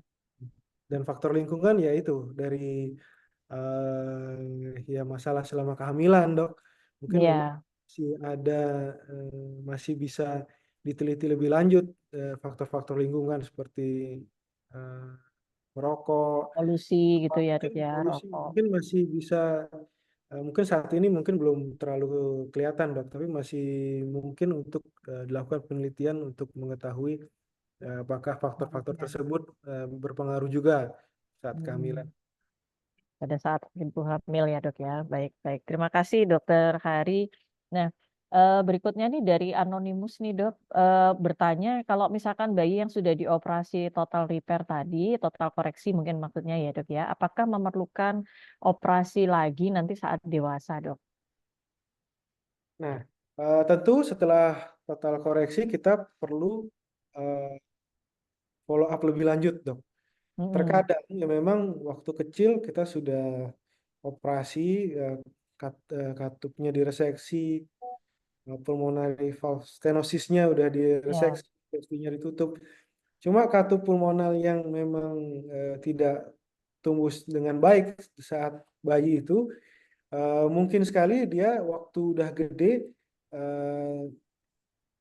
Dan faktor lingkungan yaitu dari ya masalah selama kehamilan dok, mungkin memang Ya. masih ada masih bisa diteliti lebih lanjut faktor-faktor lingkungan seperti eh, merokok, Polusi gitu ya, mungkin Dok ya, polusi rokok. mungkin masih bisa mungkin saat ini mungkin belum terlalu kelihatan dok, tapi masih mungkin untuk dilakukan penelitian untuk mengetahui apakah faktor-faktor Pengaruhnya. tersebut berpengaruh juga saat kehamilan. Hmm. Pada saat ibu hamil ya, Dok ya. Baik, baik. Terima kasih, Dokter Hari. Nah, berikutnya nih dari Anonimus nih, Dok, bertanya kalau misalkan bayi yang sudah dioperasi total repair tadi, total koreksi mungkin maksudnya ya, Dok ya, apakah memerlukan operasi lagi nanti saat dewasa, Dok? Nah, tentu setelah total koreksi kita perlu eh, follow up lebih lanjut, dok. Mm-mm. Terkadang ya memang waktu kecil kita sudah operasi, katupnya direseksi, pulmonary valve stenosisnya udah Ya. direseksi, pastinya ditutup. Cuma katup pulmonal yang memang tidak tumbuh dengan baik saat bayi itu, mungkin sekali dia waktu udah gede eh,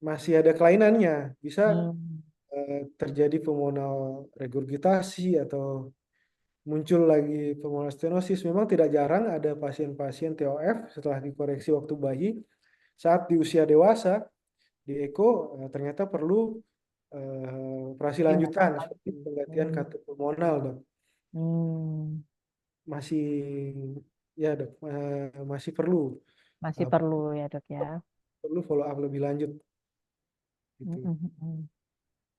masih ada kelainannya, bisa Hmm. terjadi pulmonal regurgitasi atau muncul lagi pulmonal stenosis. Memang tidak jarang ada pasien-pasien TOF setelah dikoreksi waktu bayi, saat di usia dewasa di eko ternyata perlu operasi Tindakan lanjutan seperti lanjut. penggantian Hmm. katup pulmonal, dok. Hmm. Masih ya dok, masih perlu Masih uh, perlu ya, Dok ya. perlu follow up lebih lanjut gitu. Mm-mm.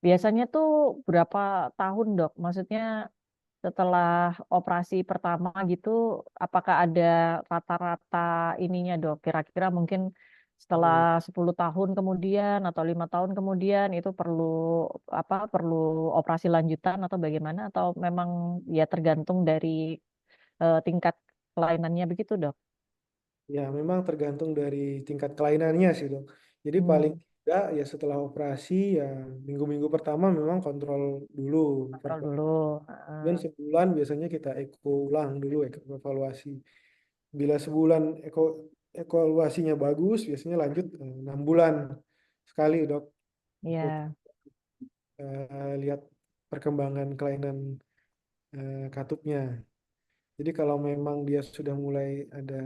Biasanya tuh berapa tahun, Dok? Maksudnya setelah operasi pertama gitu, apakah ada rata-rata ininya, Dok? Kira-kira mungkin setelah Hmm. 10 tahun kemudian atau 5 tahun kemudian itu perlu apa? Perlu operasi lanjutan atau bagaimana? Atau memang ya tergantung dari tingkat kelainannya begitu, Dok? Ya, memang tergantung dari tingkat kelainannya sih, Dok. Jadi paling Hmm, tidak ya setelah operasi ya minggu-minggu pertama memang kontrol dulu kontrol dulu. perkembangan. Dan Heeh. sebulan biasanya kita eko ulang dulu, evaluasi. Bila sebulan evaluasinya bagus, biasanya lanjut 6 bulan sekali, Dok. Ikut Iya. lihat perkembangan kelainan katupnya. Jadi kalau memang dia sudah mulai ada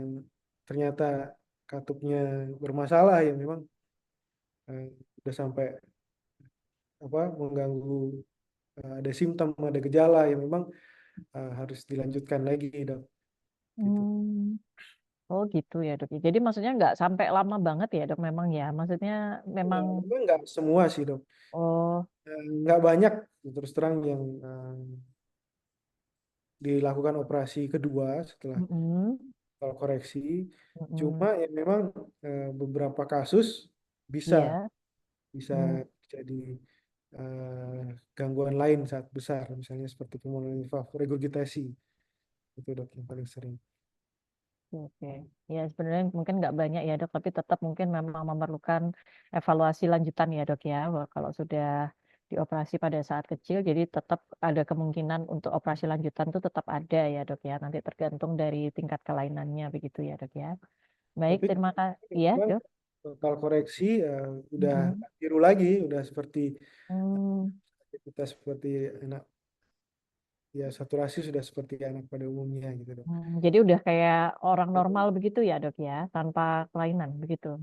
ternyata katupnya bermasalah ya memang eh, udah sampai apa mengganggu, ada simptom, ada gejala yang memang harus dilanjutkan lagi, Dok. Gitu. Hmm. Oh gitu ya, Dok. Jadi maksudnya nggak sampai lama banget ya, Dok, memang ya. Maksudnya Ya, memang, memang nggak semua sih, Dok. oh, Nggak banyak terus terang yang dilakukan operasi kedua setelah mm-mm, koreksi. Cuma mm-mm. ya memang beberapa kasus bisa Iya. bisa Hmm. jadi eh, gangguan lain saat besar, misalnya seperti pulmonary valve regurgitasi, itu, Dok, yang paling sering. Oke, ya sebenarnya mungkin nggak banyak ya, Dok, tapi tetap mungkin memang memerlukan evaluasi lanjutan ya, Dok, ya. Wah, kalau sudah dioperasi pada saat kecil, jadi tetap ada kemungkinan untuk operasi lanjutan itu tetap ada ya, Dok, ya. Nanti tergantung dari tingkat kelainannya begitu ya, Dok, ya. Baik, Tapi terima kasih ya, memang Dok. total koreksi udah Mm-mm. nggak biru lagi, udah seperti Hmm. kita seperti anak, ya saturasi sudah seperti anak pada umumnya gitu, Dok. Jadi udah kayak orang Memang normal begitu ya, Dok, ya, tanpa kelainan begitu.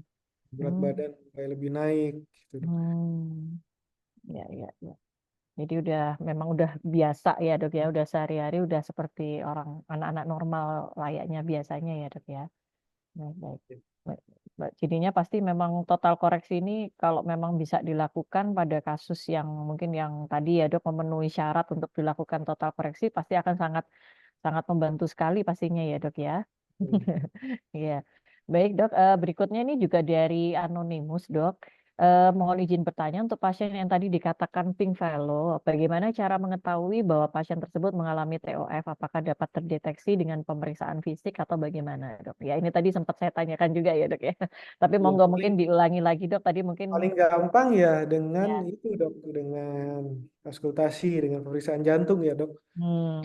berat Hmm. badan mulai lebih naik gitu, Dok. Hmm. Ya, ya, ya. Jadi udah memang udah biasa ya, Dok, ya, udah sehari-hari udah seperti orang anak-anak normal layaknya biasanya ya, Dok, ya. Baik, baik. Baik. Baik. Jadinya pasti memang total koreksi ini kalau memang bisa dilakukan pada kasus yang mungkin yang tadi ya, Dok, memenuhi syarat untuk dilakukan total koreksi pasti akan sangat sangat membantu sekali pastinya ya, Dok, ya. Hmm. Iya. Baik, Dok. Berikutnya ini juga dari Anonimus, Dok. Mohon izin bertanya untuk pasien yang tadi dikatakan pink fellow, bagaimana cara mengetahui bahwa pasien tersebut mengalami TOF? Apakah dapat terdeteksi dengan pemeriksaan fisik atau bagaimana, Dok? Ya, ini tadi sempat saya tanyakan juga ya, Dok, ya. Tapi Ya, monggo mungkin diulangi lagi, Dok. Tadi mungkin paling gampang ya dengan ya, itu, Dok, dengan auskultasi, dengan pemeriksaan jantung ya, Dok.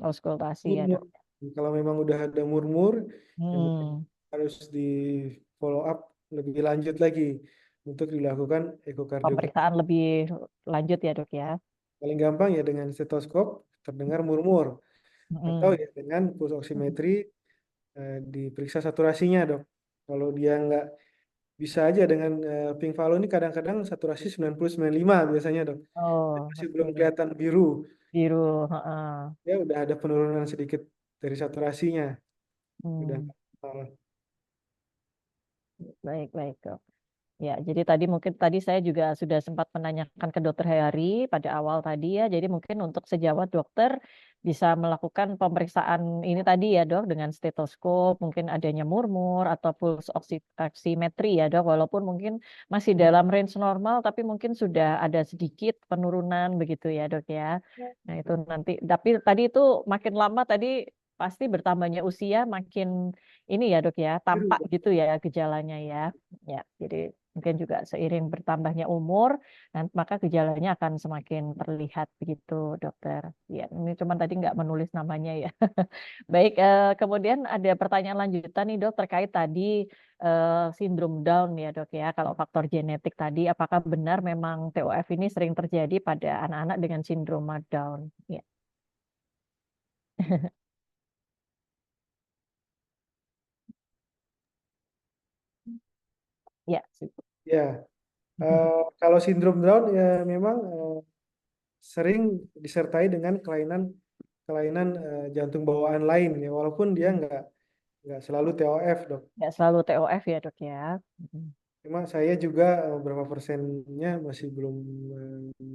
auskultasi ya, Murmur. Dok. Kalau memang udah ada murmur, yang mungkin Hmm, harus di follow up lebih lanjut lagi untuk dilakukan ekokardiogram. pemeriksaan lebih lanjut ya, Dok, ya. Paling gampang ya dengan stetoskop terdengar murmur, atau Hmm. ya dengan pulse oximetry diperiksa saturasinya, Dok. Kalau dia nggak bisa aja dengan pink fallow ini kadang-kadang saturasi 90-95 biasanya, Dok. Dan Oh, masih belum oke. kelihatan biru, Biru, heeh. ya udah ada penurunan sedikit dari saturasinya, udah Hmm, normal. baik, baik, Dok. Ya, jadi tadi mungkin tadi saya juga sudah sempat menanyakan ke Dokter Hari pada awal tadi ya. Jadi mungkin untuk sejawat dokter bisa melakukan pemeriksaan ini tadi ya, Dok, dengan stetoskop, mungkin adanya murmur atau pulse oximetry ya, Dok. Walaupun mungkin masih dalam range normal, tapi mungkin sudah ada sedikit penurunan begitu ya, Dok, ya. Nah, itu nanti. Tapi tadi itu makin lama tadi pasti bertambahnya usia makin ini ya, Dok, ya, Biru, tampak Dok. gitu ya gejalanya ya. Ya, jadi mungkin juga seiring bertambahnya umur, dan maka gejalanya akan semakin terlihat begitu, dokter. Ya, ini cuma tadi nggak menulis namanya ya. Baik, kemudian ada pertanyaan lanjutan nih, Dok, terkait tadi sindrom Down ya, Dok, ya. Kalau faktor genetik tadi, apakah benar memang TOF ini sering terjadi pada anak-anak dengan sindroma Down? Ya, ya. Ya, kalau sindrom Down ya memang sering disertai dengan kelainan kelainan jantung bawaan lain ya, walaupun dia nggak selalu TOF, Dok. Nggak selalu TOF ya, Dok, ya. Cuma saya juga berapa persennya masih belum,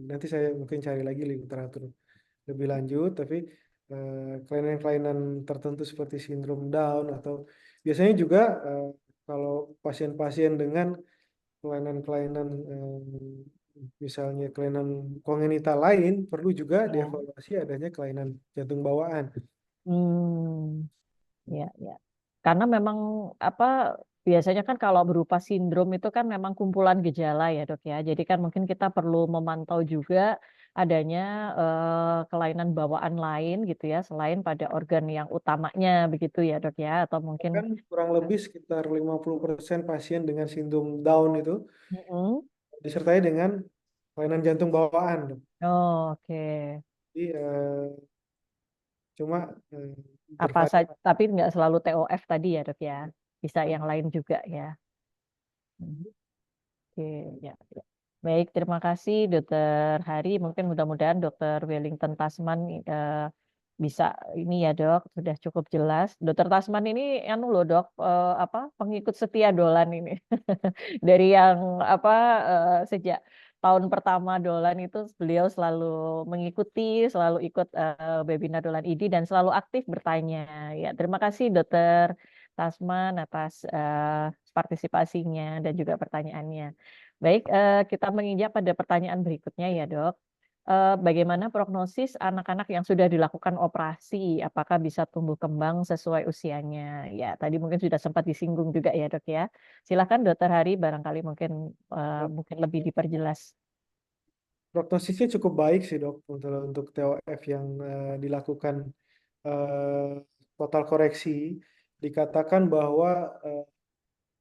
nanti saya mungkin cari lagi literatur lebih lanjut, tapi kelainan-kelainan tertentu seperti sindrom Down atau biasanya juga kalau pasien-pasien dengan kelainan-kelainan misalnya kelainan kongenital lain perlu juga Ya. dievaluasi adanya kelainan jantung bawaan. Hmm. Ya, ya. Karena memang apa biasanya kan kalau berupa sindrom itu kan memang kumpulan gejala ya dok ya. Jadi kan mungkin kita perlu memantau juga adanya kelainan bawaan lain gitu ya selain pada organ yang utamanya begitu ya dok ya atau mungkin Kan kurang lebih sekitar 50% pasien dengan sindrom Down itu Mm-mm. disertai dengan kelainan jantung bawaan, dok. Oh, oke. Jadi cuma Apa bervariasi. saja tapi nggak selalu TOF tadi ya dok ya. Bisa yang lain juga ya. Hmm. Oke, ya, ya. Baik, terima kasih Dokter Hari. Mungkin mudah-mudahan Dokter Wellington Tasman bisa ini ya dok, sudah cukup jelas. Dokter Tasman ini anu loh dok, apa pengikut setia Dolan ini. Dari yang apa sejak tahun pertama Dolan itu beliau selalu mengikuti, selalu ikut webinar Dolan ID dan selalu aktif bertanya. Ya, terima kasih Dokter Tasman atas partisipasinya dan juga pertanyaannya. Baik, kita menginjak pada pertanyaan berikutnya ya, Dok. Bagaimana prognosis anak-anak yang sudah dilakukan operasi? Apakah bisa tumbuh kembang sesuai usianya? Ya, tadi mungkin sudah sempat disinggung juga ya, Dok ya. Silakan Dokter Hari, barangkali mungkin lebih diperjelas. Prognosisnya cukup baik sih dok untuk TOF yang dilakukan eh, total koreksi. Dikatakan bahwa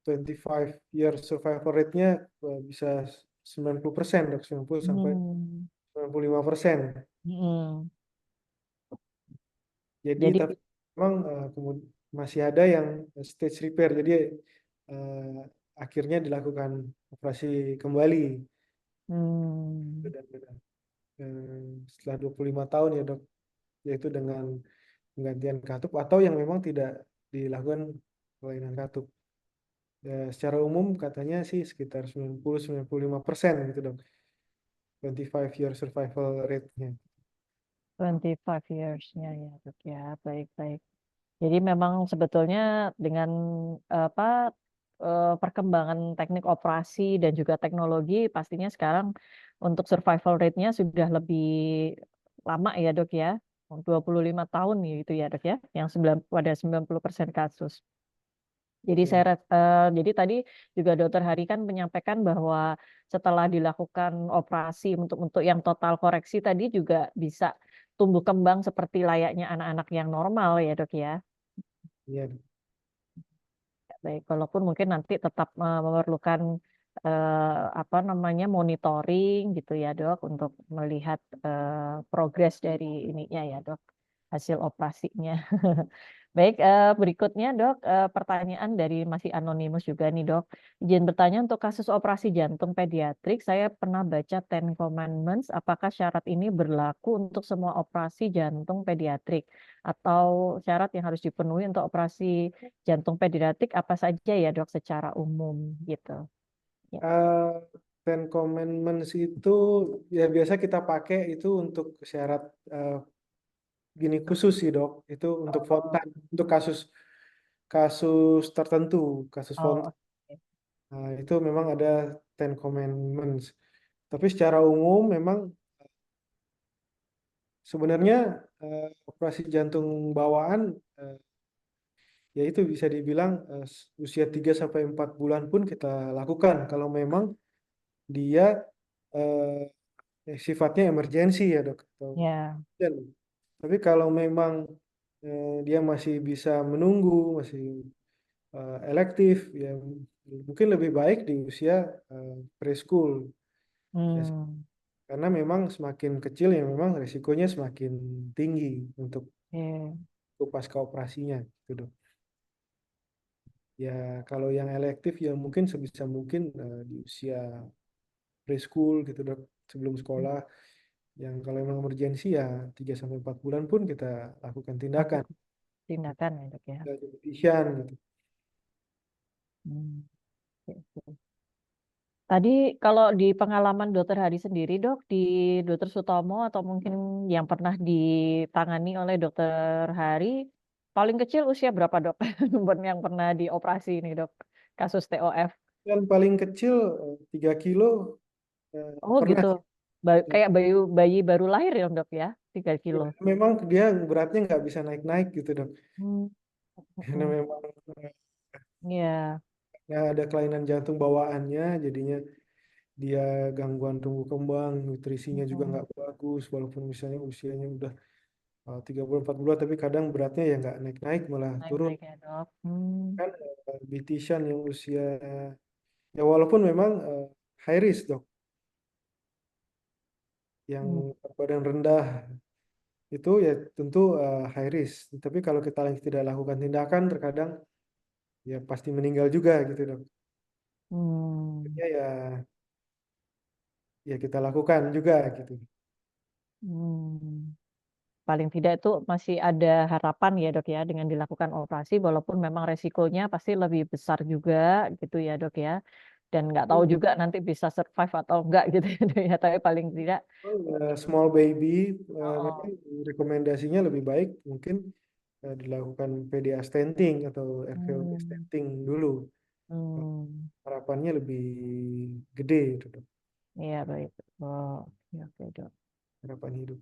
25 year survival rate-nya bisa 90% dok, 90 sampai Hmm. 95%. Hmm. Jadi Jadi, tapi memang masih ada yang stage repair. Jadi eh, akhirnya dilakukan operasi kembali. hmm, Dan, setelah 25 tahun ya dok, yaitu dengan penggantian katup atau yang memang tidak dilakukan kelainan katup. Ya, secara umum katanya sih sekitar 90-95% gitu dok. 25 year survival rate-nya. 25 years-nya ya, Dok ya. Baik-baik. Jadi memang sebetulnya dengan apa perkembangan teknik operasi dan juga teknologi pastinya sekarang untuk survival rate-nya sudah lebih lama ya dok ya. 25 tahun gitu ya dok ya. Yang pada 90% kasus. Jadi Ya. jadi tadi juga Dokter Hari kan menyampaikan bahwa setelah dilakukan operasi untuk yang total koreksi tadi juga bisa tumbuh kembang seperti layaknya anak-anak yang normal ya dok ya. Iya. Baik, walaupun mungkin nanti tetap memerlukan apa namanya monitoring gitu ya dok untuk melihat progres dari ininya ya dok hasil operasinya. Baik, berikutnya dok pertanyaan dari masih anonimus juga nih dok. Izin bertanya untuk kasus operasi jantung pediatrik, saya pernah baca Ten Commandments. Apakah syarat ini berlaku untuk semua operasi jantung pediatrik atau syarat yang harus dipenuhi untuk operasi jantung pediatrik apa saja ya dok secara umum gitu. Ya. Eh, Ten Commandments itu ya biasa kita pakai itu untuk syarat eh, gini khusus sih dok. Itu untuk Oh, Fontan, untuk kasus kasus tertentu, kasus oh, Fontan. oke. Nah, itu memang ada Ten Commandments. Tapi secara umum memang sebenarnya operasi jantung bawaan ya itu bisa dibilang usia 3 sampai 4 bulan pun kita lakukan kalau memang dia sifatnya emergensi ya dok. Ya, Dan, tapi kalau memang dia masih bisa menunggu, masih elektif, ya mungkin lebih baik di usia preschool. Ya, hmm, karena memang semakin kecil ya memang resikonya semakin tinggi oke. untuk pasca operasinya, gitu dok. Ya kalau yang elektif ya mungkin sebisa mungkin di usia preschool gitu dok, sebelum sekolah. Yang kalau memang emergensi ya 3 sampai 4 bulan pun kita lakukan tindakan. Lakukan tindakan ya dok ya. Dietitian gitu. Hmm, oke, oke. Tadi kalau di pengalaman Dokter Hari sendiri dok, di Dokter Sutomo atau mungkin yang pernah ditangani oleh Dokter Hari, paling kecil usia berapa dok? Yang pernah dioperasi ini dok, kasus TOF. Dan paling kecil 3 kilo Oh pernah. gitu, kayak bayi baru lahir ya dok ya, 3 kilo. Ya, memang dia beratnya nggak bisa naik-naik gitu dok. Hmm. karena Mm-mm. memang Iya. ada kelainan jantung bawaannya, jadinya dia gangguan tumbuh kembang, nutrisinya juga Mm-mm. nggak bagus, walaupun misalnya usianya udah 3 bulan 4 bulan, tapi kadang beratnya ya nggak naik-naik malah turun. Naik-naik ya dok. Hmm. Kan Bitishan yang usia ya walaupun memang high risk dok, yang Hmm. berat badan rendah itu ya tentu high risk. Tapi kalau kita tidak lakukan tindakan, terkadang ya pasti meninggal juga gitu dok. Hmm. Ya kita lakukan juga gitu. Hmm. Paling tidak itu masih ada harapan ya dok ya dengan dilakukan operasi walaupun memang resikonya pasti lebih besar juga gitu ya dok ya. Dan nggak tahu juga nanti bisa survive atau enggak gitu ya dok ya. Tapi paling tidak. Small baby memang Oh. rekomendasinya lebih baik mungkin dilakukan PDA stenting atau RVO Hmm. stenting dulu. Hmm. Harapannya lebih gede itu dok, Iya baik. Oh, oke oke dok. harapan hidup.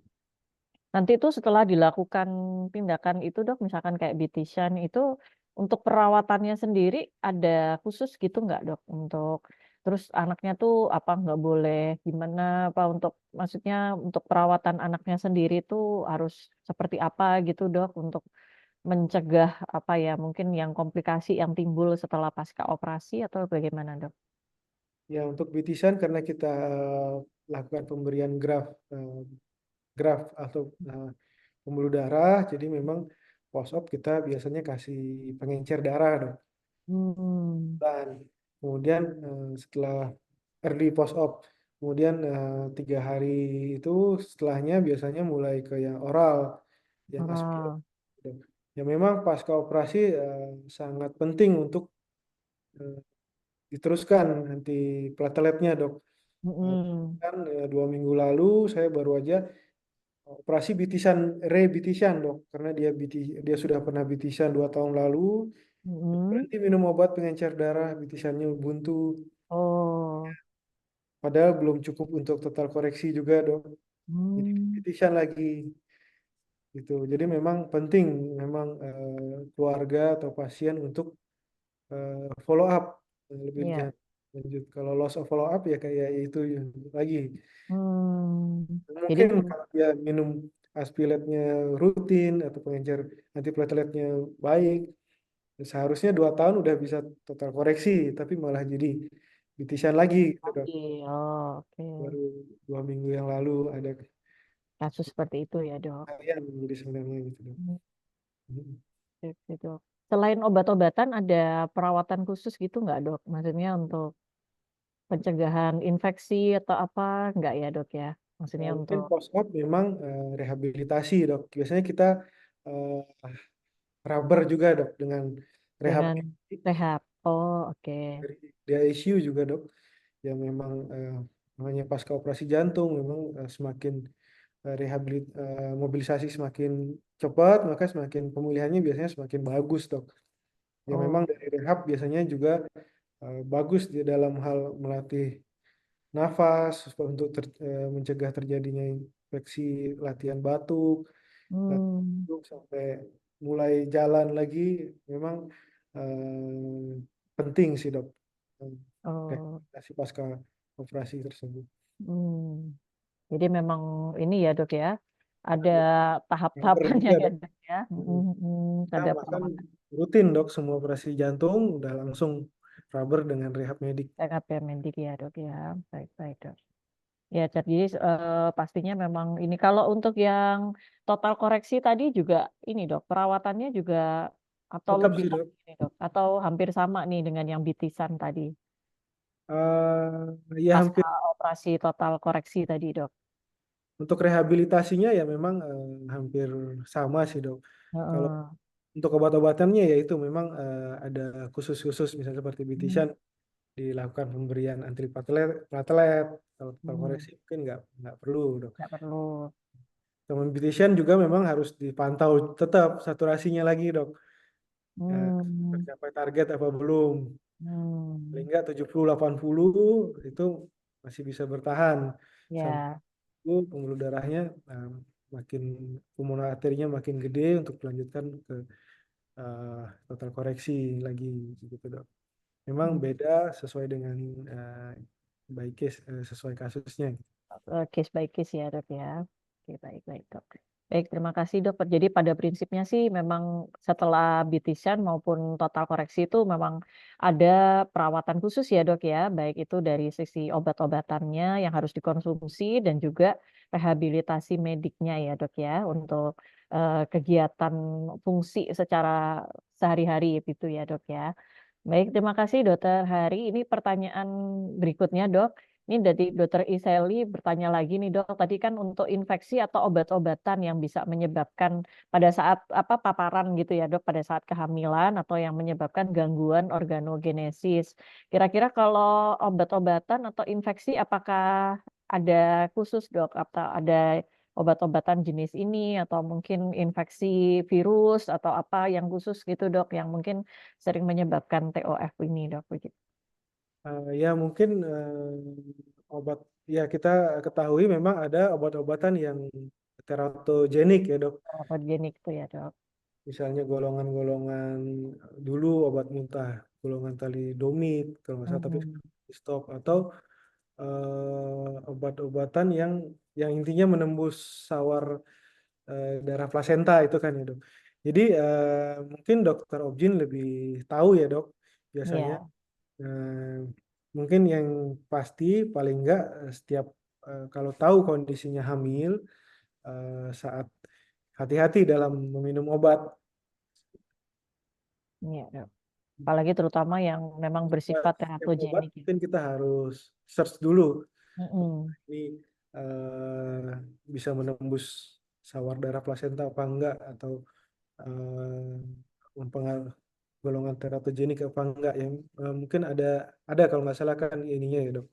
Nanti itu setelah dilakukan tindakan itu dok, misalkan kayak beautician itu untuk perawatannya sendiri ada khusus gitu nggak dok? Untuk terus anaknya tuh apa nggak boleh gimana apa untuk maksudnya untuk perawatan anaknya sendiri tuh harus seperti apa gitu dok untuk mencegah apa ya mungkin yang komplikasi yang timbul setelah pasca operasi atau bagaimana dok? Ya untuk bitisan karena kita lakukan pemberian graft atau pembuluh darah, jadi memang post op kita biasanya kasih pengencer darah dok. Hmm. Dan kemudian setelah early post op, kemudian 3 hari itu setelahnya biasanya mulai ke yang oral, yang aspirasi. Oh. Ya memang pasca operasi sangat penting untuk eh, diteruskan anti plateletnya dok. Mm-mm. Kan 2 minggu lalu saya baru aja operasi bitisan, rebitisan dok, karena dia sudah pernah bitisan 2 tahun lalu, Mm-mm. berhenti minum obat pengencer darah, bitisannya buntu, Oh. padahal belum cukup untuk total koreksi juga dok. Jadi Hmm. bitisan lagi gitu. Jadi memang penting memang keluarga atau pasien untuk follow up lebih Iya. lanjut. Kalau loss of follow up ya kayak itu lagi. Hmm. Jadi Mungkin kalau dia minum aspilatnya rutin atau pengencer antiplateletnya baik, seharusnya 2 tahun udah bisa total koreksi, tapi malah jadi bitisan lagi gitu dok. lagi. Oh, oke. Baru 2 minggu yang lalu ada Kasus seperti itu ya, Dok. kalian jadi sebenarnya gitu dok. Hmm, Hmm. gitu, Dok. Selain obat-obatan, ada perawatan khusus gitu nggak, Dok? Maksudnya untuk pencegahan infeksi atau apa? Nggak ya, Dok ya? Maksudnya Mungkin untuk post op memang rehabilitasi dok. Biasanya kita eh, rubber juga dok dengan rehab dengan rehab. Oh, oke. di ICU juga dok. Yang memang namanya pasca operasi jantung memang semakin mobilisasi semakin cepat, maka semakin pemulihannya biasanya semakin bagus dok. Ya memang Oh, dari rehab biasanya juga bagus di dalam hal melatih nafas untuk mencegah terjadinya infeksi, latihan batuk, hmm. sampai mulai jalan lagi memang penting sih dok. Eh, Oh, Rehabilitasi pasca operasi tersebut. hmm. Jadi memang ini ya, Dok ya. Ada Ada rubber tahap-tahapannya juga ya, dok. Dok ya. Mm. Kita Ada bahkan perawatan. rutin dok semua operasi jantung udah langsung rubber dengan rehab medik. Backup ya Mendik ya dok ya. Baik-baik dok. Ya jadi pastinya memang ini kalau untuk yang total koreksi tadi juga ini dok perawatannya juga atau Tetap lebih sih dok. lagi nih dok atau hampir sama nih dengan yang bitisan tadi Ya pasca hampir operasi total koreksi tadi dok. untuk rehabilitasinya ya memang hampir sama sih dok. Kalau Heeh. untuk obat-obatannya ya itu memang ada khusus-khusus misalnya seperti Hmm. bitisan dilakukan pemberian platelet. Kalau total Hmm. koreksi mungkin nggak perlu dok. Nggak perlu. Teman beautician juga memang harus dipantau tetap saturasinya lagi dok. Hmm. Tercapai target apa belum. Paling Hmm. nggak 70-80 itu masih bisa bertahan. Sampai Ya. itu pembuluh darahnya makin pulmoner arterinya makin gede untuk melanjutkan ke total koreksi lagi gitu dok. Memang Hmm. beda sesuai dengan by case, sesuai kasusnya. Case by case ya dok ya. Oke, baik baik dok. Baik, terima kasih dok. Jadi pada prinsipnya sih memang setelah BT-scan maupun total koreksi itu memang ada perawatan khusus ya dok ya, baik itu dari sisi obat-obatannya yang harus dikonsumsi dan juga rehabilitasi mediknya ya dok ya untuk kegiatan fungsi secara sehari-hari gitu ya dok ya. Baik, terima kasih Dokter Hari. Ini pertanyaan berikutnya, Dok. Ini dari Dokter Iseli bertanya lagi nih, Dok. Tadi kan untuk infeksi atau obat-obatan yang bisa menyebabkan pada saat apa paparan gitu ya, Dok, pada saat kehamilan atau yang menyebabkan gangguan organogenesis. Kira-kira kalau obat-obatan atau infeksi apakah ada khusus, Dok? Atau ada obat-obatan jenis ini atau mungkin infeksi virus atau apa yang khusus gitu, Dok, yang mungkin sering menyebabkan TOF ini dok begitu. Ya mungkin obat, ya kita ketahui memang ada obat-obatan yang teratogenik ya dok. Papagenik itu ya dok. Misalnya golongan-golongan dulu obat muntah, golongan talidomid kalau nggak salah, tapi Mhm. sekarang di stop, atau obat-obatan yang intinya menembus sawar darah plasenta itu kan ya dok. Jadi mungkin dokter Objin lebih tahu ya dok biasanya. Ya, Eh, Mungkin yang pasti paling enggak setiap kalau tahu kondisinya hamil, saat hati-hati dalam meminum obat. ya dok. Apalagi terutama yang memang bersifat Setiap obat teratogenik. Ya. mungkin kita harus search dulu Mm-mm. ini eh, bisa menembus sawar darah plasenta apa enggak, atau mempengaruhi golongan teratogenik apa enggak, yang mungkin ada kalau nggak salah kan ininya ya dok,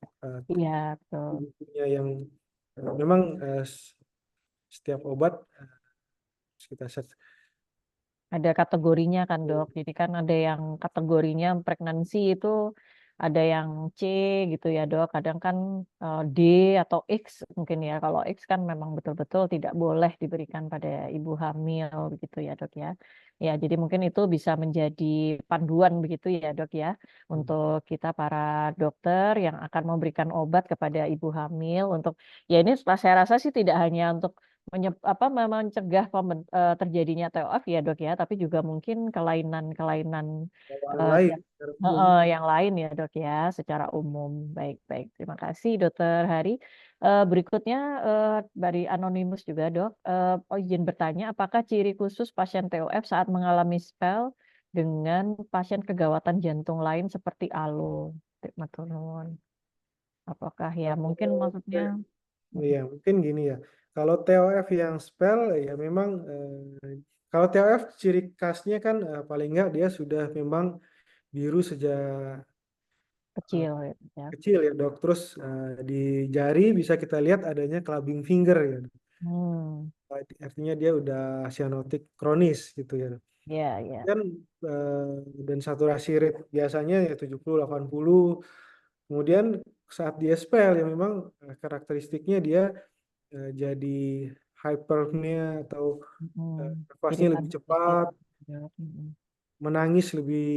Iya betul. bukunya yang memang setiap obat kita search. Ada kategorinya kan dok. Jadi kan ada yang kategorinya pregnancy itu ada yang C gitu ya dok. Kadang kan D atau X mungkin ya. Kalau X kan memang betul-betul tidak boleh diberikan pada ibu hamil begitu ya dok ya. Ya jadi mungkin itu bisa menjadi panduan begitu ya dok ya untuk kita para dokter yang akan memberikan obat kepada ibu hamil untuk ya ini saya rasa sih tidak hanya untuk mencegah terjadinya TOF ya dok ya, tapi juga mungkin kelainan-kelainan Bawaan lain yang secara umum. yang lain ya dok ya, secara umum. Baik-baik, terima kasih Dokter Hari. Berikutnya dari Anonymous juga dok, izin bertanya, apakah ciri khusus pasien TOF saat mengalami spell dengan pasien kegawatan jantung lain seperti ALO? Matur nuwun. Apakah ya mungkin Kalau maksudnya? ya mungkin gini ya. Kalau TOF yang spell ya memang kalau TOF ciri khasnya kan paling nggak dia sudah memang biru sejak eh, Kecil gitu ya. kecil ya dok. Terus di jari bisa kita lihat adanya clubbing finger ya. Hmm, Artinya dia udah cyanotic kronis gitu ya. ya, ya. Dan dan saturasi rate biasanya ya 70-80. Kemudian saat dia spell ya memang karakteristiknya dia jadi hypernya atau Hmm, nafasnya iritan lebih sedikit. cepat, Ya, hmm. menangis lebih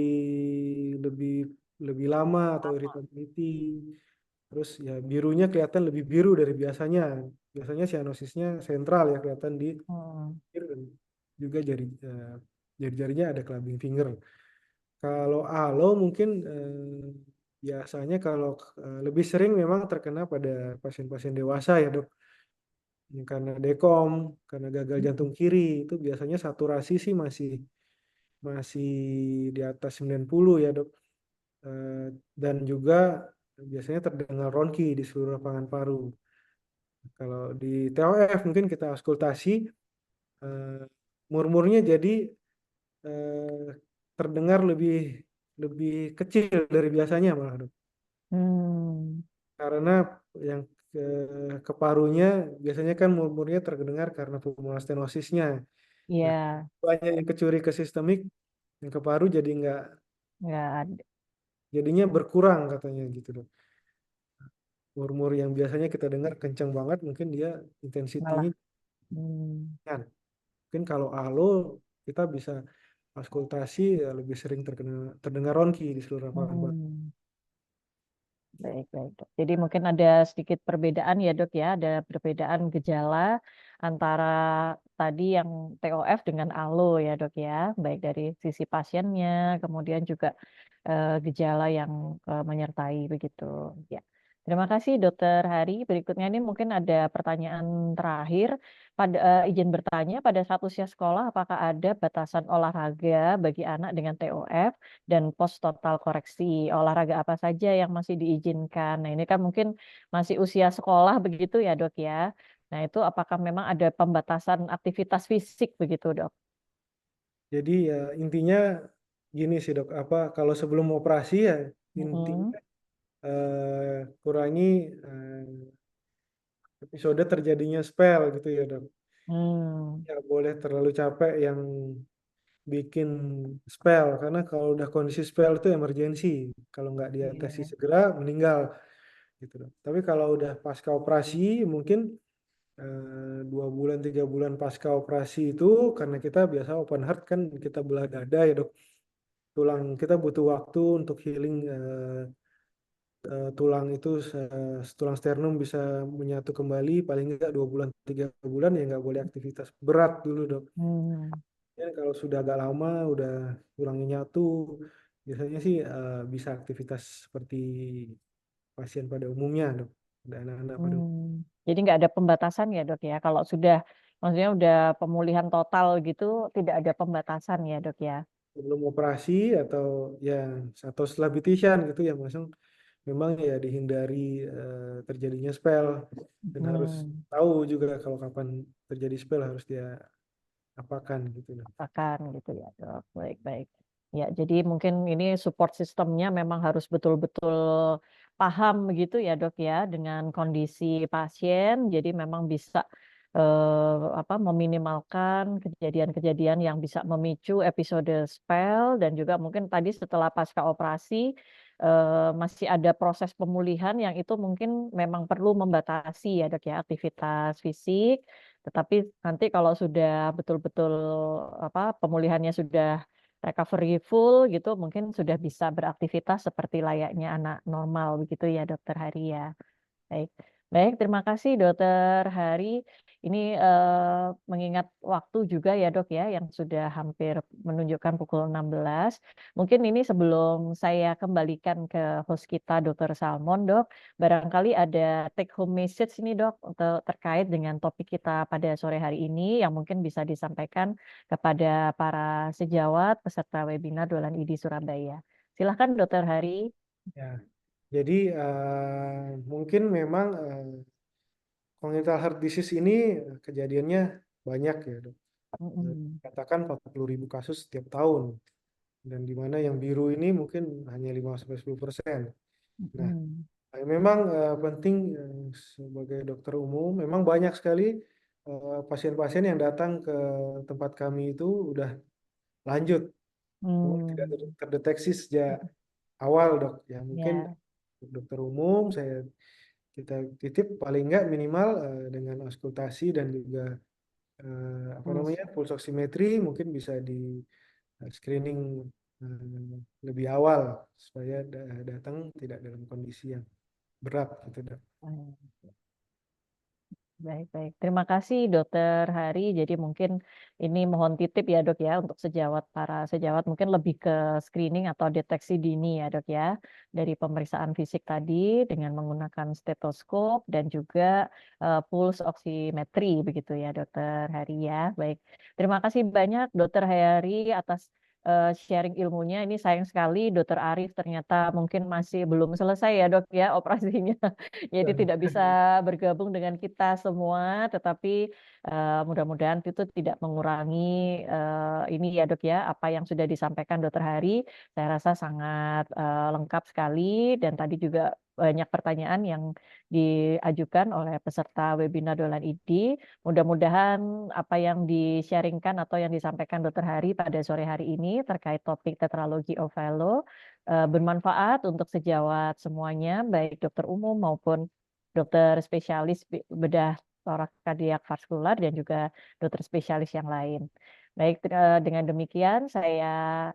lebih lebih lama atau irritability. Terus ya birunya kelihatan lebih biru dari biasanya. Biasanya cyanosisnya sentral ya kelihatan di Hmm, pinggir, dan juga jari-jarinya ada clubbing finger. Kalau alo mungkin biasanya kalau lebih sering memang terkena pada pasien-pasien dewasa ya dok. Karena dekom, karena gagal jantung kiri, itu biasanya saturasi sih masih masih di atas 90 ya dok. Eh, dan juga biasanya terdengar ronki di seluruh lapangan paru. Kalau di TOF mungkin kita auskultasi, eh, murmurnya jadi eh, terdengar lebih lebih kecil dari biasanya malah dok. hmm, Karena yang ke parunya biasanya kan murmurnya terdengar karena pulmonal stenosisnya. Nah, ya, banyak yang kecuri ke sistemik, yang ke paru jadi nggak, nggak ada. jadinya berkurang katanya gitu dok. Murmur yang biasanya kita dengar kencang banget, mungkin dia Malah. intensitinya Hmm, ringan. Mungkin kalau alo kita bisa auskultasi ya lebih sering terdengar ronki di seluruh lapangan. Hmm. Baik, baik, Dok. Jadi mungkin ada sedikit perbedaan ya, Dok ya, ada perbedaan gejala antara tadi yang TOF dengan ALO ya, Dok ya, baik dari sisi pasiennya, kemudian juga gejala yang menyertai begitu. Ya. Terima kasih, Dokter Hari. Berikutnya ini mungkin ada pertanyaan terakhir. Izin bertanya, pada saat usia sekolah, apakah ada batasan olahraga bagi anak dengan TOF? Dan pos total koreksi olahraga apa saja yang masih diizinkan. Nah, ini kan mungkin masih usia sekolah begitu ya, Dok ya. Nah, itu apakah memang ada pembatasan aktivitas fisik begitu, Dok? Jadi ya intinya gini sih dok, kalau sebelum operasi ya intinya kurangi episode terjadinya spell gitu ya dok. Hmm, Nggak boleh terlalu capek yang bikin spell, karena kalau udah kondisi spell itu emergensi. Kalau nggak diatasi iya. segera meninggal gitu dok. Tapi kalau udah pasca operasi mungkin 2 bulan 3 bulan pasca operasi itu, karena kita biasa open heart kan kita belah dada ya dok. Kita butuh waktu untuk healing, tulang itu, tulang sternum bisa menyatu kembali paling nggak 2 bulan 3 bulan, ya nggak boleh aktivitas berat dulu dok. Hmm, Dan kalau sudah agak lama udah tulangnya nyatu, biasanya sih bisa aktivitas seperti pasien pada umumnya dok, ada anak-anak pada umumnya. hmm. Jadi nggak ada pembatasan ya, Dok ya. Kalau sudah, maksudnya udah pemulihan total gitu, tidak ada pembatasan ya, Dok ya. Sebelum operasi ya atau setelah bitisan gitu ya langsung, memang ya dihindari terjadinya spell, dan harus Hmm. tahu juga kalau kapan terjadi spell harus dia apakan gitu loh. Akan gitu ya, Dok. Baik, baik. Ya, jadi mungkin ini support sistemnya memang harus betul-betul paham begitu ya, Dok ya, dengan kondisi pasien. Jadi memang bisa meminimalkan kejadian-kejadian yang bisa memicu episode spell, dan juga mungkin tadi setelah pasca operasi masih ada proses pemulihan yang itu mungkin memang perlu membatasi ya, Dok ya, aktivitas fisik. Tetapi nanti kalau sudah betul-betul pemulihannya sudah recovery full gitu, mungkin sudah bisa beraktivitas seperti layaknya anak normal begitu ya, Dokter Hari ya. Baik. Baik, terima kasih Dokter Hari. Ini mengingat waktu juga ya, Dok ya, yang sudah hampir menunjukkan pukul 16. Mungkin ini sebelum saya kembalikan ke host kita Dokter Salmon, Dok, barangkali ada take home message ini, Dok, untuk terkait dengan topik kita pada sore hari ini yang mungkin bisa disampaikan kepada para sejawat peserta webinar Dolan ID Surabaya. Silakan Dokter Hari. Ya, jadi mungkin memang congenital heart disease ini kejadiannya banyak ya dok. Mm-mm. Katakan 40.000 kasus setiap tahun, dan di mana yang biru ini mungkin hanya 5-10%. Nah, Mm-mm. memang penting, sebagai dokter umum memang banyak sekali pasien-pasien yang datang ke tempat kami itu udah lanjut, tidak Hmm. terdeteksi sejak awal dok. Ya mungkin Ya. dokter umum kita titip paling nggak minimal dengan auskultasi dan juga Terus, pulse oximetry, mungkin bisa di screening lebih awal supaya datang tidak dalam kondisi yang berat gitu dok. baik, baik. Terima kasih Dokter Hari. Jadi mungkin ini mohon titip ya, Dok ya, untuk para sejawat mungkin lebih ke screening atau deteksi dini ya, Dok ya, dari pemeriksaan fisik tadi dengan menggunakan stetoskop dan juga pulse oximetry begitu ya, Dokter Hari ya. Baik. Terima kasih banyak Dokter Hari atas sharing ilmunya. Ini sayang sekali Dokter Arif ternyata mungkin masih belum selesai ya, Dok ya, operasinya. Jadi tidak bisa bergabung dengan kita semua, tetapi mudah-mudahan itu tidak mengurangi ini ya, Dok ya, apa yang sudah disampaikan Dokter Hari. Saya rasa sangat lengkap sekali, dan tadi juga banyak pertanyaan yang diajukan oleh peserta webinar Dolan ID. Mudah-mudahan apa yang di-sharingkan atau yang disampaikan Dokter Hari pada sore hari ini terkait topik tetralogy of Fallot bermanfaat untuk sejawat semuanya, baik dokter umum maupun dokter spesialis bedah torak kardiak vaskular dan juga dokter spesialis yang lain. Baik, dengan demikian saya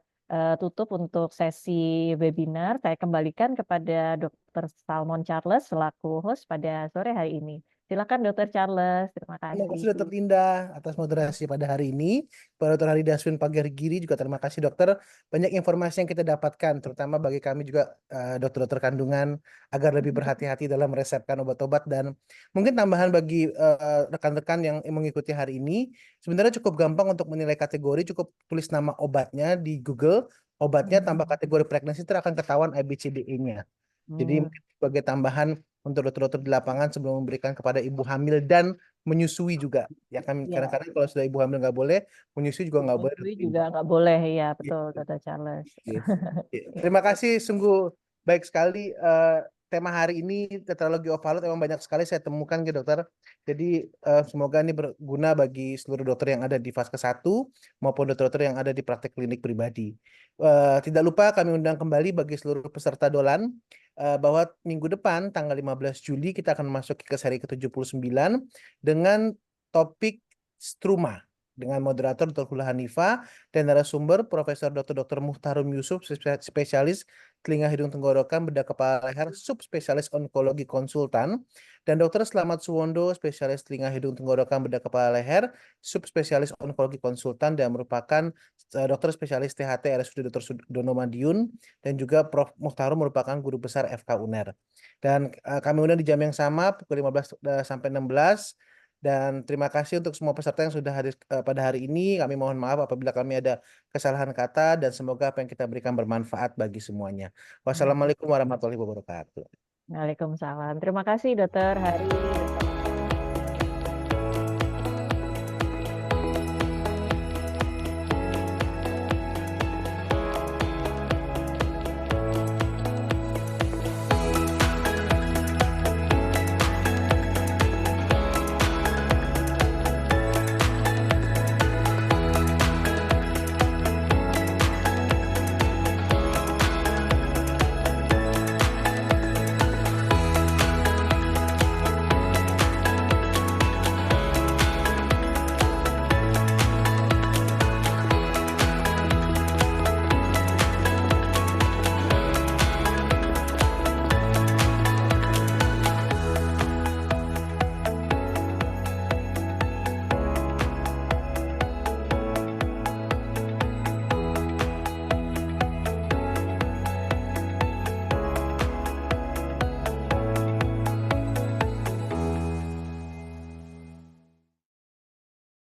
tutup untuk sesi webinar. Saya kembalikan kepada Dr. Salmon Charles selaku host pada sore hari ini. Silakan Dr. Charles, terima Terima kasih. kasih Dokter Linda atas moderasi pada hari ini. Kepada Dr. Hari Daswin Pagargiri juga terima kasih dokter. Banyak informasi yang kita dapatkan, terutama bagi kami juga dokter-dokter kandungan agar lebih berhati-hati dalam meresepkan obat-obat dan mungkin tambahan bagi rekan-rekan yang mengikuti hari ini. Sebenarnya cukup gampang untuk menilai kategori, cukup tulis nama obatnya di Google, obatnya tambah kategori pregnancy, akan ketahuan ABCDE-nya. Jadi mungkin sebagai tambahan untuk dokter-dokter di lapangan sebelum memberikan kepada ibu hamil dan menyusui juga. Ya kan Ya, kadang-kadang kalau sudah ibu hamil nggak boleh, menyusui juga nggak boleh. menyusui juga nggak boleh, ya betul Gitu. Dr. Charles. Terima kasih, sungguh baik sekali tema hari ini tetralogi ovalut memang banyak sekali saya temukan gitu dokter. Jadi semoga ini berguna bagi seluruh dokter yang ada di fase 1 maupun dokter-dokter yang ada di praktek klinik pribadi. Tidak lupa kami undang kembali bagi seluruh peserta Dolan bahwa minggu depan tanggal 15 Juli kita akan masuk ke seri ke-79 dengan topik struma dengan moderator Dr. Hula Hanifa dan narasumber Profesor Dr. Muhtarum Yusuf, spesialis telinga hidung tenggorokan bedah kepala leher, subspesialis onkologi konsultan, dan Dr. Slamet Suwondo, spesialis telinga hidung tenggorokan bedah kepala leher, subspesialis onkologi konsultan dan merupakan dokter spesialis THT RSUD Dr. Sudono Madiun, dan juga Prof. Muhtarum merupakan guru besar FK UNER. Dan kami undang di jam yang sama pukul 15 sampai 16. Dan terima kasih untuk semua peserta yang sudah hadir pada hari ini. Kami mohon maaf apabila kami ada kesalahan kata dan semoga apa yang kita berikan bermanfaat bagi semuanya. Wassalamualaikum warahmatullahi wabarakatuh. Waalaikumsalam. Terima kasih Dr. Hari.